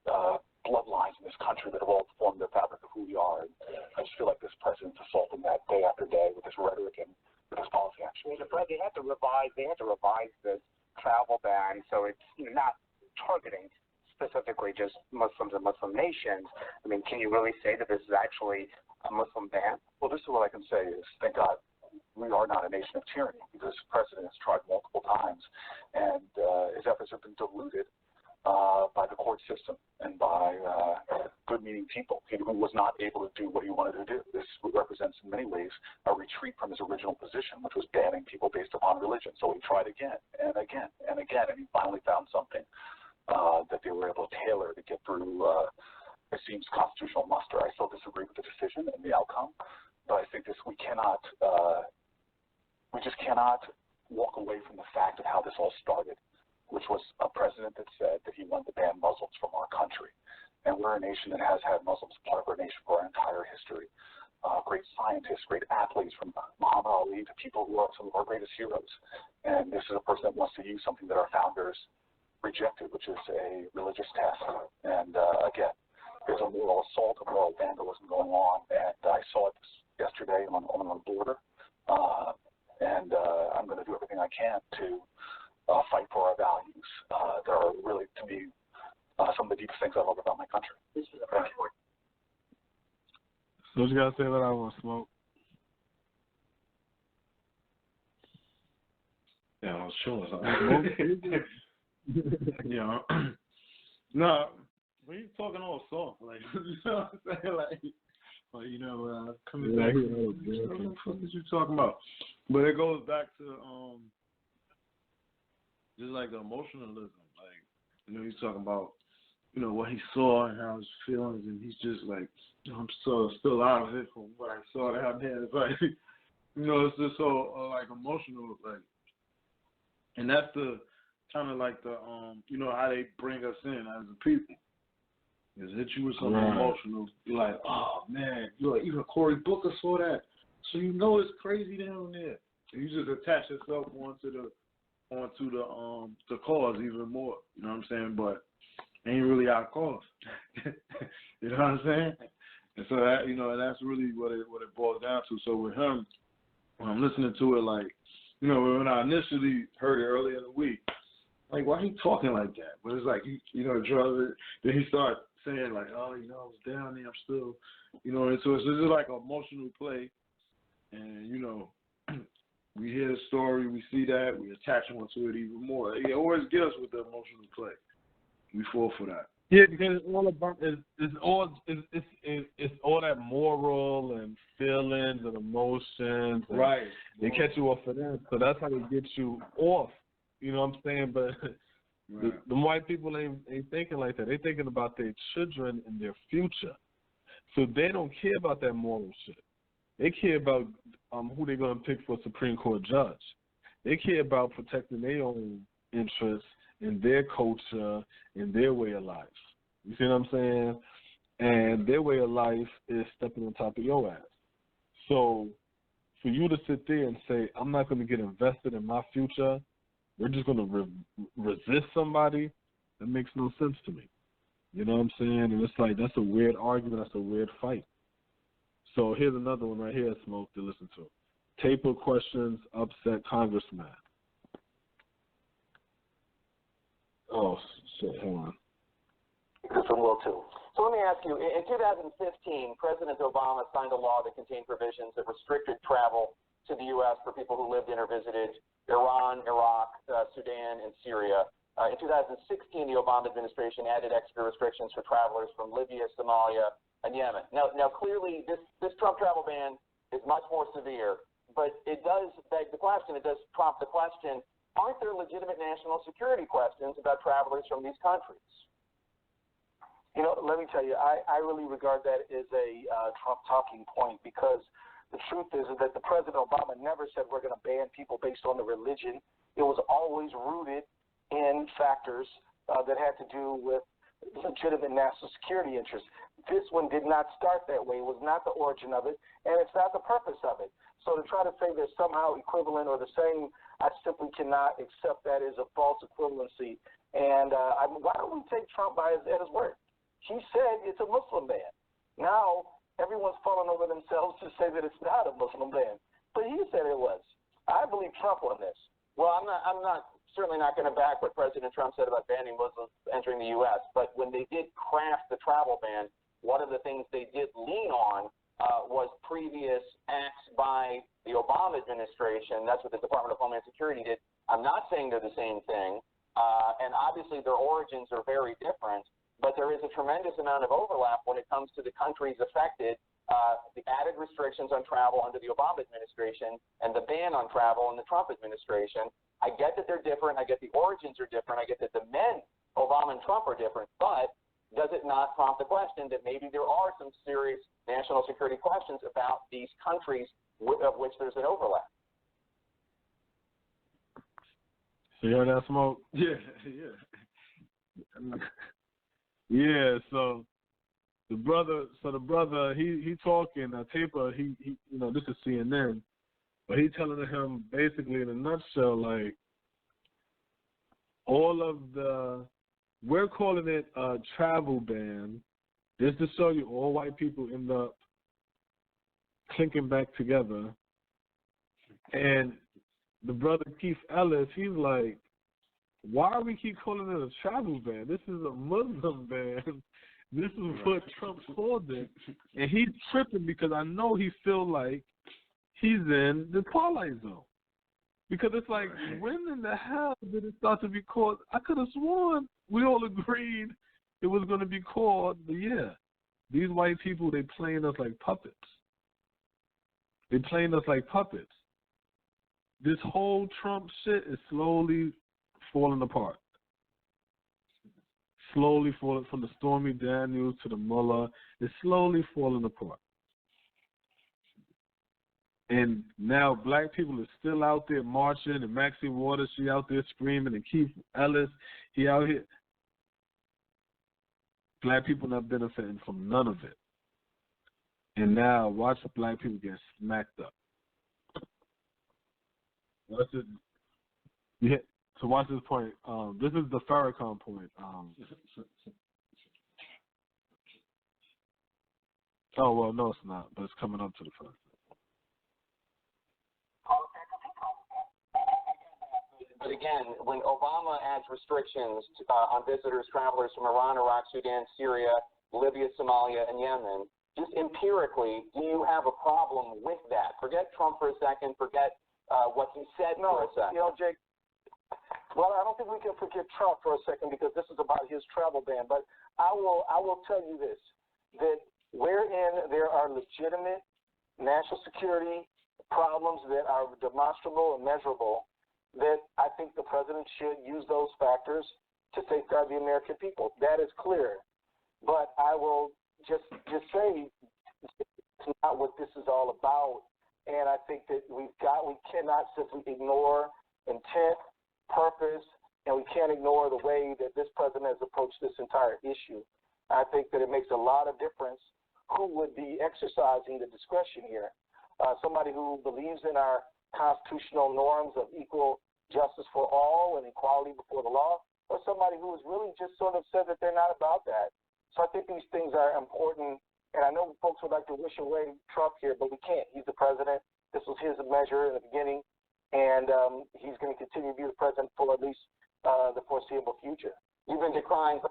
bloodlines in this country that have all formed the fabric of who we are. And I just feel like this president's assaulting that day after day with his rhetoric and with his policy action. They had to revise this travel ban so it's not targeting specifically just Muslims and Muslim nations. I mean, can you really say that this is actually a Muslim ban? Well, this is what I can say is, thank God, we are not a nation of tyranny, because the president has tried multiple times, and his efforts have been diluted by the court system and by good-meaning people. He was not able to do what he wanted to do. This represents, in many ways, a retreat from his original position, which was banning people based upon religion. So he tried again and again and again, and he finally found something that they were able to tailor to get through, it seems, constitutional muster. I still disagree with the decision and the outcome, but I think we just cannot walk away from the fact of how this all started, which was a president that said that he wanted to ban Muslims from our country. And we're a nation that has had Muslims part of our nation for our entire history. Great scientists, great athletes, from Muhammad Ali to people who are some of our greatest heroes. And this is a person that wants to use something that our founders rejected, which is a religious test. And again, there's a moral assault, a moral vandalism going on. And I saw it yesterday on the border. And I'm going to do everything I can to fight for our values. That are really, to me, some of the deepest things I love about my country. This is a French word. So what you got to say about I want to smoke? Yeah, I was chilling. Yeah. No, when you talking all soft, like, you know what I'm saying? Like, coming back. What the fuck is you talking about? But it goes back to, just like the emotionalism. Like, he's talking about, what he saw and how his feelings, and he's just like, I'm still out of it from what I saw down there. It's like, You know, it's just so like emotional, like, and that's the kind of like the you know how they bring us in as a people. Is hit you with something emotional. You're like, oh man, you're like, even Cory Booker saw that, so you know it's crazy down there. And you just attach yourself onto the cause even more. You know what I'm saying? But ain't really our cause. You know what I'm saying? And so that, you know, and that's really what it boils down to. So with him, when I'm listening to it, like, you know, when I initially heard it earlier in the week, like, why he talking like that? But it's like, you know, drugs. Then he started saying like, oh, you know, I was down there, I'm still, you know, and so it's just like an emotional play, and you know, we hear the story, we see that, we attach onto it even more. He always get us with the emotional play. We fall for that. Yeah, because it's all about it's all that moral and feelings and emotions. And right. They catch you off of that, so that's how they get you off. You know what I'm saying? But the white people ain't thinking like that. They thinking about their children and their future. So they don't care about that moral shit. They care about who they're gonna pick for Supreme Court judge. They care about protecting their own interests and their culture and their way of life. You see what I'm saying? And their way of life is stepping on top of your ass. So for you to sit there and say, I'm not going to get invested in my future, we're just going to resist somebody, that makes no sense to me. You know what I'm saying? And it's like, that's a weird argument. That's a weird fight. So here's another one right here, Smoke, to listen to. Taper questions upset congressman. Oh, shit, hold on. This one will too. So let me ask you, in 2015, President Obama signed a law that contained provisions that restricted travel to the U.S. for people who lived in or visited Iran, Iraq, Sudan, and Syria. In 2016, the Obama administration added extra restrictions for travelers from Libya, Somalia, and Yemen. Now clearly, this Trump travel ban is much more severe, but it does beg the question, it does prompt the question, aren't there legitimate national security questions about travelers from these countries? You know, let me tell you, I really regard that as a Trump talking point, because the truth is that the President Obama never said we're going to ban people based on the religion. It was always rooted in factors that had to do with legitimate national security interests. This one did not start that way. It was not the origin of it, and it's not the purpose of it. So to try to say they're somehow equivalent or the same, I simply cannot accept that as a false equivalency. And why don't we take Trump at his word? He said it's a Muslim ban. Now everyone's falling over themselves to say that it's not a Muslim ban, but he said it was. I believe Trump on this. Well, I'm certainly not going to back what President Trump said about banning Muslims entering the U.S., but when they did craft the travel ban, one of the things they did lean on was previous acts by the Obama administration. That's what the Department of Homeland Security did. I'm not saying they're the same thing, and obviously their origins are very different, but there is a tremendous amount of overlap when it comes to the countries affected, the added restrictions on travel under the Obama administration and the ban on travel in the Trump administration. I get that they're different. I get the origins are different. I get that the men, Obama and Trump, are different. But does it not prompt the question that maybe there are some serious national security questions about these countries of which there's an overlap? So you heard that, Smoke? Yeah. Yeah, so the brother, he talking, Taper, he you know, this is CNN, but he telling him basically in a nutshell, like, we're calling it a travel ban, just to show you all white people end up clinking back together. And the brother Keith Ellis, he's like, why do we keep calling it a travel ban? This is a Muslim ban. This is what Trump called it. And he's tripping because I know he feels like he's in the Twilight Zone. Because it's like, when in the hell did it start to be called? I could have sworn we all agreed it was going to be called, but yeah, these white people, they playing us like puppets. They playing us like puppets. This whole Trump shit is slowly falling apart. Slowly falling, from the Stormy Daniels to the Mueller, it's slowly falling apart. And now black people are still out there marching, and Maxine Waters, she out there screaming, and Keith Ellis, he out here. Black people not benefiting from none of it. And now watch black people get smacked up. Watch it. Yeah. So watch this point. This is the Farrakhan point. Oh well, no, it's not. But it's coming up to the front. But again, when Obama adds restrictions on visitors, travelers from Iran, Iraq, Sudan, Syria, Libya, Somalia, and Yemen, just empirically, do you have a problem with that? Forget Trump for a second. Forget what he said for a second. Jake, well, I don't think we can forget Trump for a second because this is about his travel ban. But I will tell you this, that wherein there are legitimate national security problems that are demonstrable and measurable, that I think the president should use those factors to safeguard the American people. That is clear. But I will just say it's not what this is all about. And I think that we cannot simply ignore intent, purpose, and we can't ignore the way that this president has approached this entire issue. I think that it makes a lot of difference who would be exercising the discretion here. Somebody who believes in our constitutional norms of equal justice for all and equality before the law, or somebody who has really just sort of said that they're not about that. So I think these things are important, and I know folks would like to wish away Trump here, but we can't. He's the president. This was his measure in the beginning, and he's going to continue to be the president for at least the foreseeable future. You've been decrying.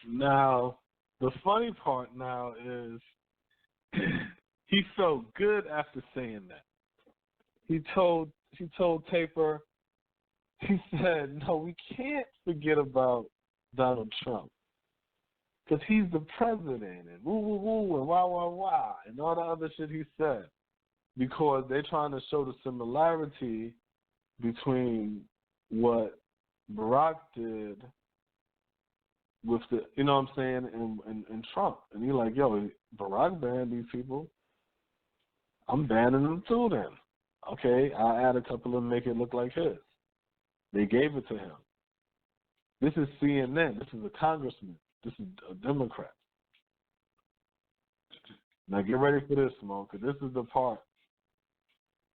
Now, the funny part now is he felt good after saying that. He told Taper, he said, no, we can't forget about Donald Trump because he's the president and woo, woo, woo, and wah, wah, wah, and all the other shit he said because they're trying to show the similarity between what Barack did with the, you know what I'm saying, and Trump. And he's like, yo, Barack banned these people. I'm banning them too then. Okay, I'll add a couple and make it look like his. They gave it to him. This is CNN. This is a congressman. This is a Democrat. Now get ready for this, Mo, because this is the part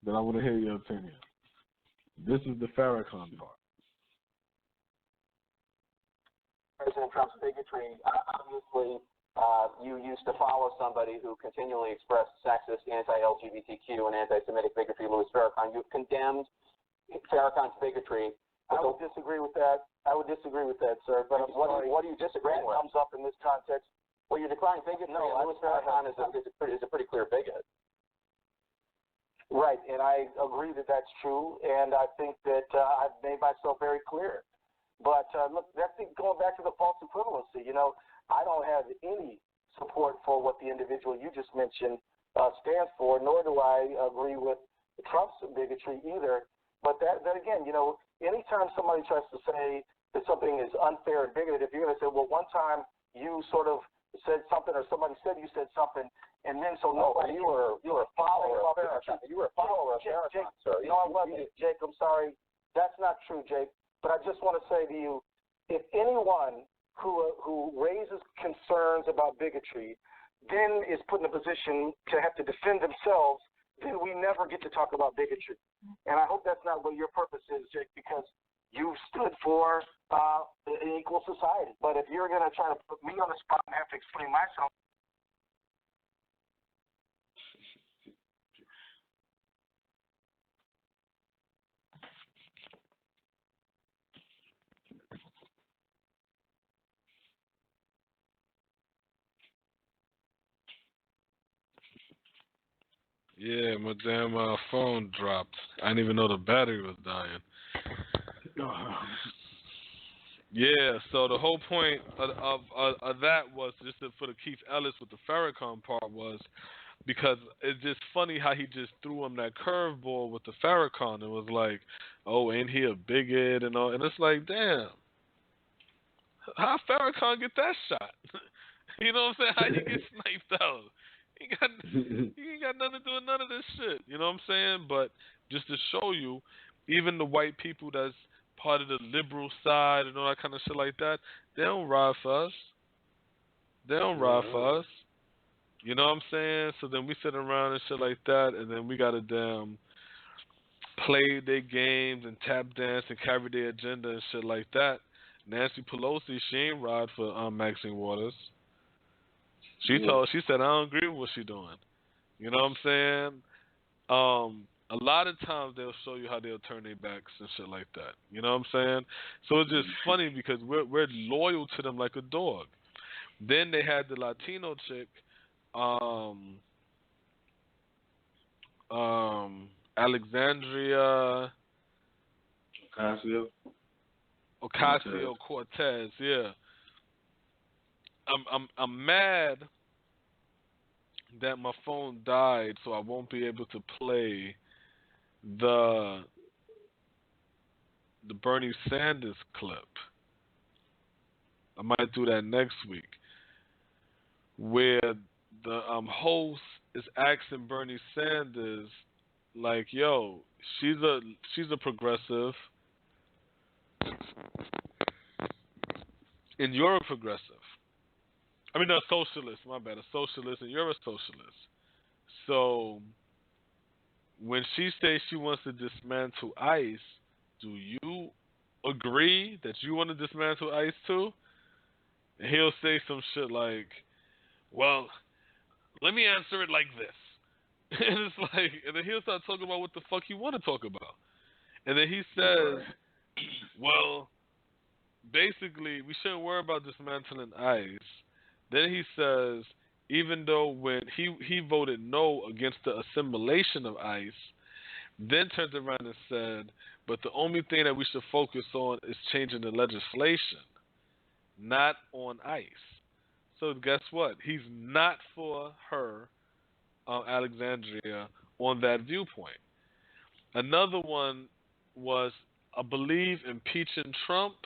that I want to hear your opinion. This is the Farrakhan part. President Trump's bigotry, obviously, you used to follow somebody who continually expressed sexist, anti-LGBTQ, and anti-Semitic bigotry, Louis Farrakhan. You've condemned Farrakhan's bigotry. I would disagree with that. Sir. But what do you disagree with? Comes up in this context. Well, you're decrying bigotry, and Louis Farrakhan is a pretty clear bigot. Right, and I agree that that's true, and I think that I've made myself very clear. But look, that's going back to the false equivalency. I don't have any support for what the individual you just mentioned stands for, nor do I agree with Trump's bigotry either. But that again, anytime somebody tries to say that something is unfair and bigoted, if you're going to say, well, one time you sort of said something or somebody said you said something, and then so nobody. You were a follower of Farrakhan. You were a follower of Farrakhan, sir. No, I wasn't, Jake. I'm sorry. That's not true, Jake. But I just want to say to you, if anyone who raises concerns about bigotry then is put in a position to have to defend themselves, then we never get to talk about bigotry. And I hope that's not what your purpose is, Jake, because you stood for an equal society. But if you're going to try to put me on the spot and have to explain myself, yeah, my damn phone dropped. I didn't even know the battery was dying. Yeah, so the whole point of that was just for the Keith Ellis with the Farrakhan part was because it's just funny how he just threw him that curveball with the Farrakhan. It was like, oh, ain't he a bigot and all, and it's like, damn, how Farrakhan get that shot? You know what I'm saying? How you get sniped out? He ain't got nothing to do with none of this shit. You know what I'm saying? But just to show you, even the white people that's part of the liberal side and all that kind of shit like that, they don't ride for us. They don't ride for us. You know what I'm saying? So then we sit around and shit like that, and then we gotta damn play their games and tap dance and carry their agenda and shit like that. Nancy Pelosi, she ain't ride for Maxine Waters. She said, I don't agree with what she doing. You know what I'm saying? A lot of times they'll show you how they'll turn their backs and shit like that. You know what I'm saying? So it's just funny because we're loyal to them like a dog. Then they had the Latino chick, Alexandria Ocasio-Cortez. Yeah. I'm mad that my phone died, so I won't be able to play the Bernie Sanders clip. I might do that next week, where the host is asking Bernie Sanders, like, "Yo, she's a progressive, and you're a progressive. I mean, a socialist. My bad, a socialist, and you're a socialist. So when she says she wants to dismantle ICE, do you agree that you want to dismantle ICE too?" And he'll say some shit like, "Well, let me answer it like this." And it's like, and then he'll start talking about what the fuck you want to talk about. And then he says, "Well, basically, we shouldn't worry about dismantling ICE." Then he says, even though when he voted no against the assimilation of ICE, then turned around and said, but the only thing that we should focus on is changing the legislation, not on ICE. So guess what? He's not for her, Alexandria, on that viewpoint. Another one was, I believe, impeaching Trump.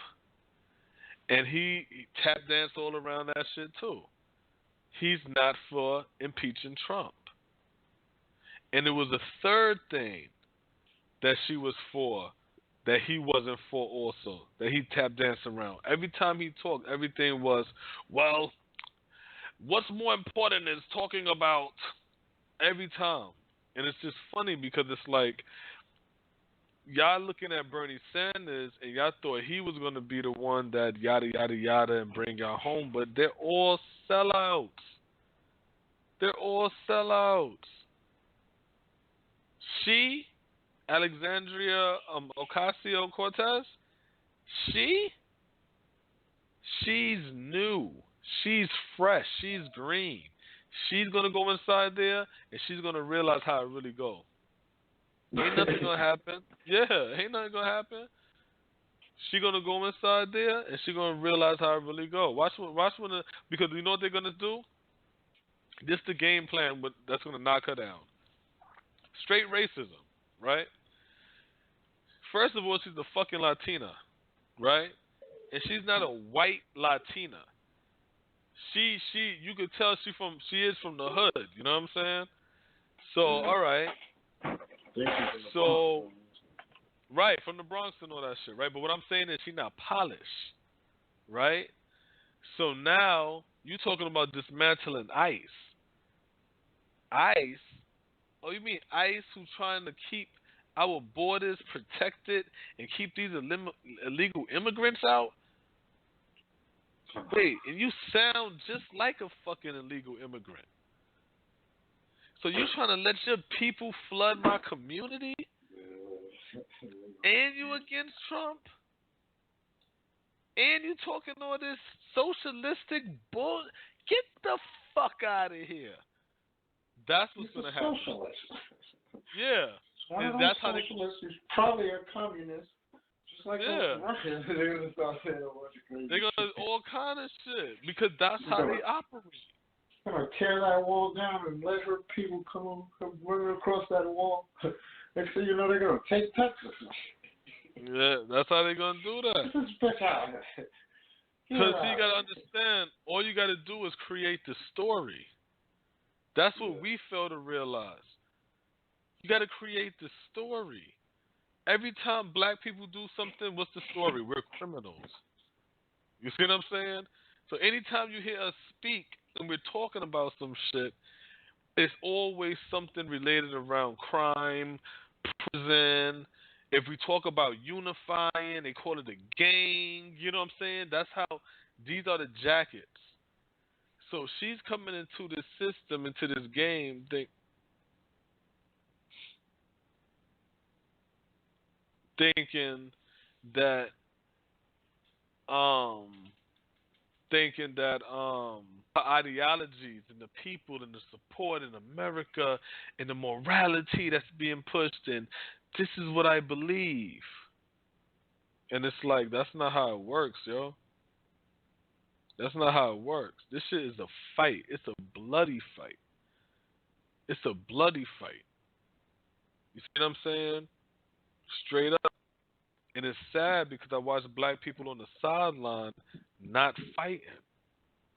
And he tap danced all around that shit too. He's not for impeaching Trump. And it was a third thing that she was for that he wasn't for also, that he tap danced around. Every time he talked, everything was, well, what's more important is talking about every time. And it's just funny because it's like, y'all looking at Bernie Sanders and y'all thought he was going to be the one that yada, yada, yada and bring y'all home, but they're all sellouts. They're all sellouts. She, Alexandria Ocasio-Cortez, she's new. She's fresh. She's green. She's going to go inside there and she's going to realize how it really goes. Ain't nothing gonna happen. Yeah, ain't nothing gonna happen. She gonna go inside there and she gonna realize how it really go. Watch when because you know what they're gonna do. This the game plan that's gonna knock her down. Straight racism, right? First of all, she's a fucking Latina, right? And she's not a white Latina. You could tell she is from the hood. You know what I'm saying? So all right. So, right, from the Bronx and all that shit, right? But what I'm saying is she's not polished, right? So now you talking about dismantling ICE. ICE? Oh, you mean ICE who's trying to keep our borders protected and keep these illegal immigrants out? Wait, and you sound just like a fucking illegal immigrant. So you trying to let your people flood my community? And you against Trump? And you talking all this socialistic bull? Get the fuck out of here. That's what's going to happen. Socialist. Yeah. And that's how He's probably a communist. Just like yeah. They're going to start saying a bunch of crazy They're going to all kind of shit. Because that's how they operate. Gonna tear that wall down and let her people come running across that wall. Next thing you know, they're gonna take Texas. Yeah, that's how they're gonna do that. This is better. Because you gotta understand, all you gotta do is create the story. That's what we fail to realize. You got to create the story. Every time black people do something, what's the story? We're criminals. You see what I'm saying? So anytime you hear us speak and we're talking about some shit, it's always something related around crime, prison. If we talk about unifying, they call it a gang. You know what I'm saying? That's how these are the jackets. So she's coming into this system, into this game, thinking that the ideologies and the people and the support in America and the morality that's being pushed, and this is what I believe. And it's like, that's not how it works, yo. That's not how it works. This shit is a fight. It's a bloody fight. It's a bloody fight. You see what I'm saying? Straight up. And it's sad because I watch black people on the sideline not fighting.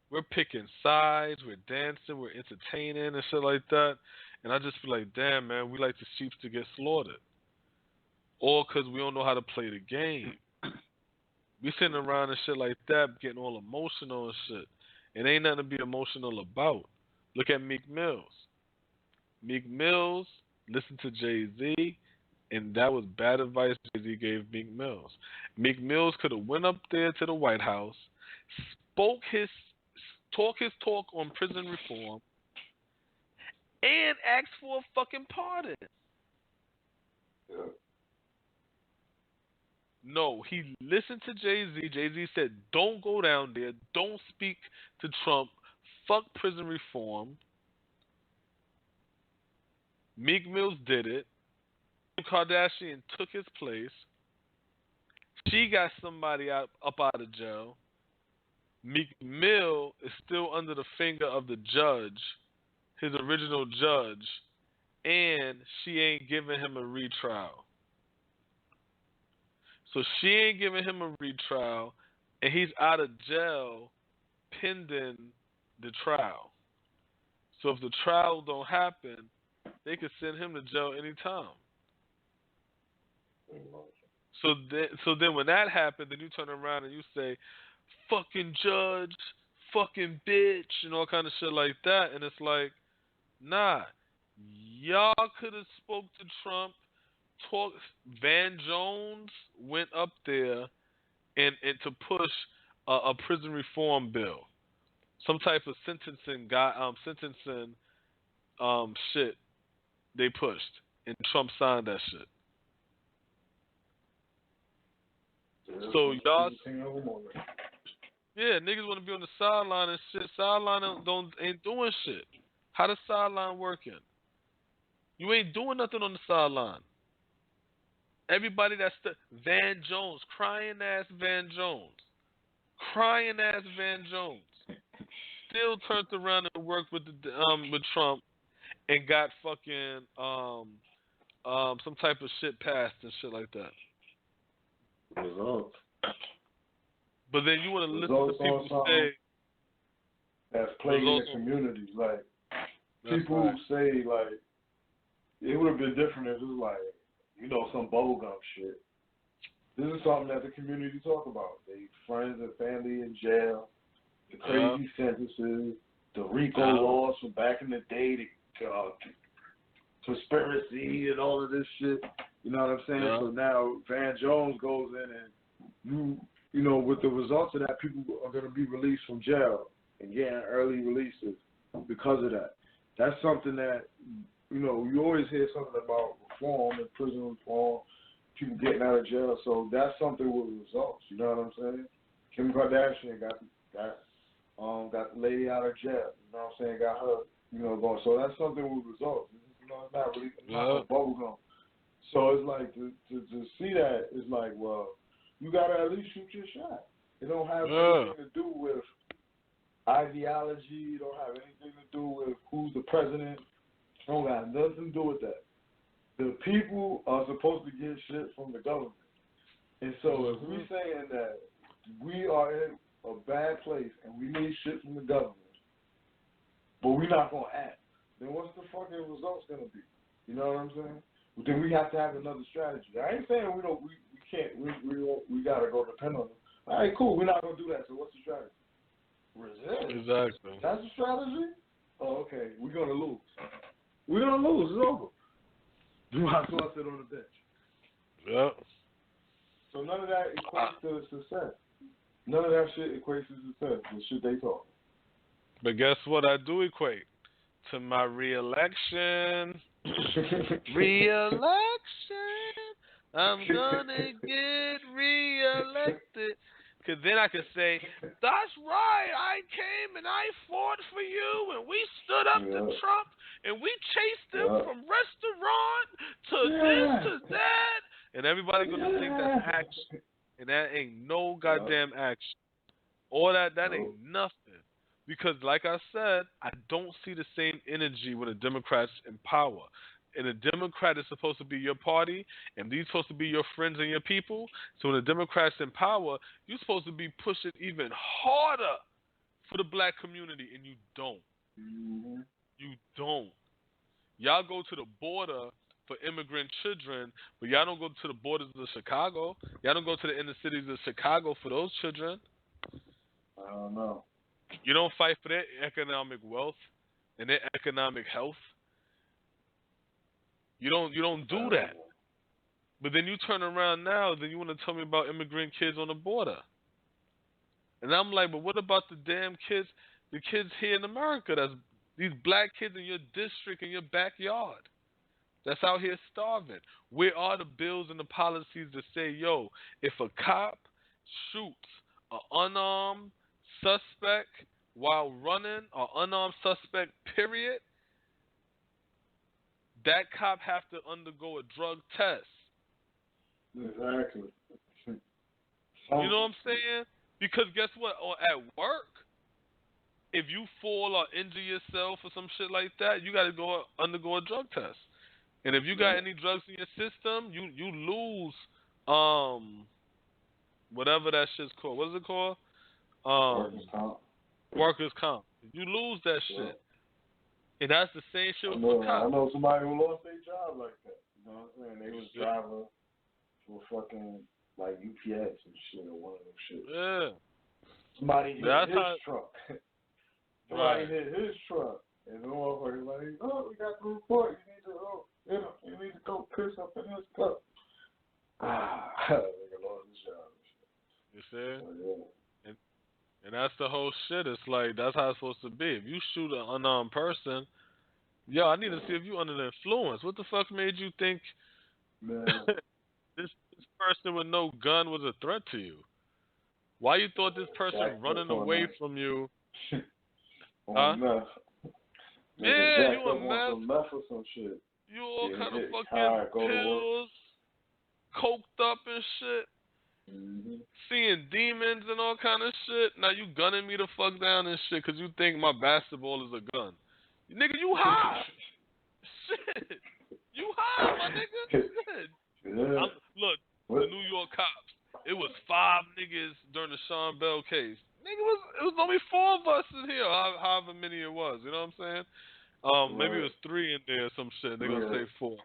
We're picking sides, we're dancing, we're entertaining and shit like that. And I just feel like, damn, man, we like the sheep to get slaughtered. All because we don't know how to play the game. We sitting around and shit like that, getting all emotional and shit. It ain't nothing to be emotional about. Look at Meek Mills. Meek Mills listened to Jay-Z, and that was bad advice Jay-Z gave Meek Mills. Meek Mills could have went up there to the White House, talk his talk on prison reform, and asked for a fucking pardon. Yeah. No, he listened to Jay-Z. Jay-Z said, don't go down there. Don't speak to Trump. Fuck prison reform. Meek Mills did it. Kim Kardashian took his place. She got somebody up out of jail. Meek Mill is still under the finger of the judge, his original judge, and she ain't giving him a retrial. So she ain't giving him a retrial, and he's out of jail pending the trial. So if the trial don't happen, they could send him to jail anytime. So then when that happened, then you turn around and you say, fucking judge, fucking bitch, and all kind of shit like that. And it's like, nah, y'all could have spoke to Trump. Van Jones went up there and to push a prison reform bill, some type of sentencing shit they pushed, and Trump signed that shit. So y'all, yeah, niggas want to be on the sideline and shit. Sideline ain't doing shit. How the sideline working? You ain't doing nothing on the sideline. Everybody that's Van Jones, crying ass Van Jones, still turned around and worked with Trump and got fucking some type of shit passed and shit like that. Results. But then you want to listen to people say that's plaguing the community. Like people say, like it would have been different if it was like, you know, some bubblegum shit. This is something that the community talk about. They friends and family in jail, the crazy sentences, the RICO laws from back in the day, the conspiracy and all of this shit. You know what I'm saying? So now Van Jones goes in and you know, with the results of that, people are going to be released from jail and getting early releases because of that. That's something that, you know, you always hear something about reform and prison reform, people getting out of jail. So that's something with results. You know what I'm saying? Kim Kardashian got the lady out of jail. You know what I'm saying? Got her, you know, going. So that's something with results. You know, it's not really not bubblegum. So it's like to see that is like, well, you gotta at least shoot your shot. It don't have anything to do with ideology. It don't have anything to do with who's the president. It don't got nothing to do with that. The people are supposed to get shit from the government. And so if we saying that we are in a bad place and we need shit from the government, but we're not gonna act, then what's the fucking results gonna be? You know what I'm saying? But then we have to have another strategy. I ain't saying we can't we gotta go depend on them. All right, cool. We're not gonna do that. So what's the strategy? Resist. Exactly. That's the strategy. Oh, okay. We're gonna lose. We're gonna lose. It's over. You might as well sit on the bench. Yep. So none of that equates to success. None of that shit equates to success. The shit they talk. But guess what? I do equate to my re-election. Re-election. I'm gonna get re-elected. Because then I could say, that's right, I came and I fought for you, and we stood up to Trump, and we chased him from restaurant to this to that. And everybody's going to think that's action. And that ain't no goddamn action. All that ain't nothing. Because like I said, I don't see the same energy when the Democrats in power. And a Democrat is supposed to be your party, and these supposed to be your friends and your people. So when the Democrats in power, you're supposed to be pushing even harder for the black community, and you don't. Mm-hmm. You don't. Y'all go to the border for immigrant children, but y'all don't go to the borders of Chicago. Y'all don't go to the inner cities of Chicago for those children. I don't know. You don't fight for their economic wealth and their economic health. You don't do that. But then you turn around now, then you want to tell me about immigrant kids on the border. And I'm like, but what about the damn kids, the kids here in America, that's these black kids in your district, in your backyard, that's out here starving? Where are the bills and the policies that say, yo, if a cop shoots an unarmed suspect while running, or unarmed suspect, period, that cop have to undergo a drug test. Exactly. You know what I'm saying? Because guess what? Or at work, if you fall or injure yourself or some shit like that, you got to go undergo a drug test. And if you got any drugs in your system, you lose whatever that shit's called. What is it called? Workers' comp. You lose that shit. And that's the same shit with cops. I know somebody who lost their job like that. You know what I'm saying? They was driving for fucking like UPS and shit or one of them shit. Yeah. Somebody hit his truck. Somebody hit his truck. And the motherfucker was like, oh, we got the report. You need to go piss up in his cup. Nigga lost his job. You see? So, yeah. And that's the whole shit. It's like, that's how it's supposed to be. If you shoot an unarmed person, yo, I need to see if you under the influence. What the fuck made you think this person with no gun was a threat to you? Why you thought this person running away from you? On meth. Yeah, you a meth or some shit. You all kind of fucking pills, coked up and shit. Mm-hmm. Seeing demons and all kind of shit. Now you gunning me the fuck down and shit because you think my basketball is a gun. Nigga, you high. Shit. You high, my nigga. Shit. Yeah. Look, the New York cops. It was 5 niggas during the Sean Bell case. Nigga, it was only 4 of us in here, however many it was. You know what I'm saying? Maybe it was 3 in there or some shit. They're going to say 4.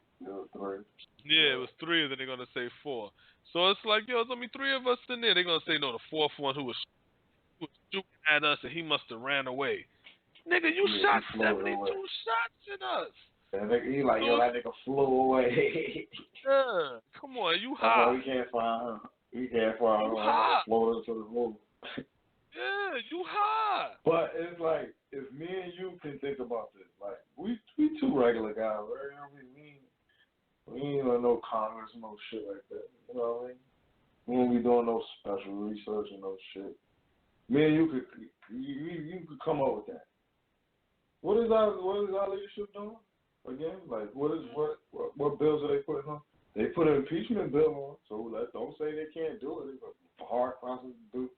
Yeah, it was 3, and then they're going to say 4. So it's like, yo, there's only 3 of us in there. They're going to say, no, the 4th one who was shooting at us and he must have ran away. Nigga, you shot 72 shots at us. And he like, yo, that nigga flew away. Yeah, come on, you high. We can't find him. We can't find him. Florida to the moon. Yeah, you high. But it's like, if me and you can think about this, like, we 2 regular guys, right? We ain't on no Congress, no shit like that. You know what I mean? We ain't be doing no special research and no shit. Me and you could come up with that. What is our leadership doing? Again, like what bills are they putting on? They put an impeachment bill on, so don't say they can't do it. It's a hard process to do.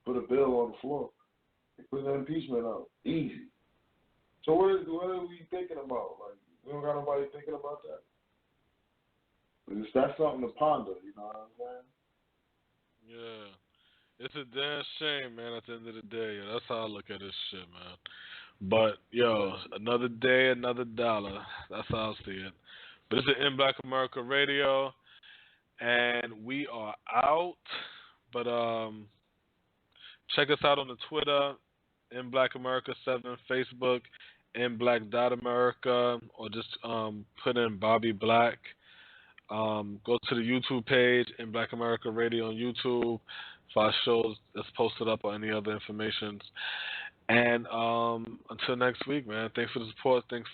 Put a bill on the floor. They put an impeachment out. Easy. So what are we thinking about? Like we don't got nobody thinking about that. That's something to ponder, you know what I'm saying? Yeah. It's a damn shame, man, at the end of the day. That's how I look at this shit, man. But yo, another day, another dollar. That's how I see it. But this is In Black America Radio, and we are out. But check us out on the Twitter, In Black America 7, Facebook, In Black America, or just put in Bobby Black. Go to the YouTube page, In Black America Radio on YouTube, for our shows that's posted up or any other information. And until next week, man. Thanks for the support. Thanks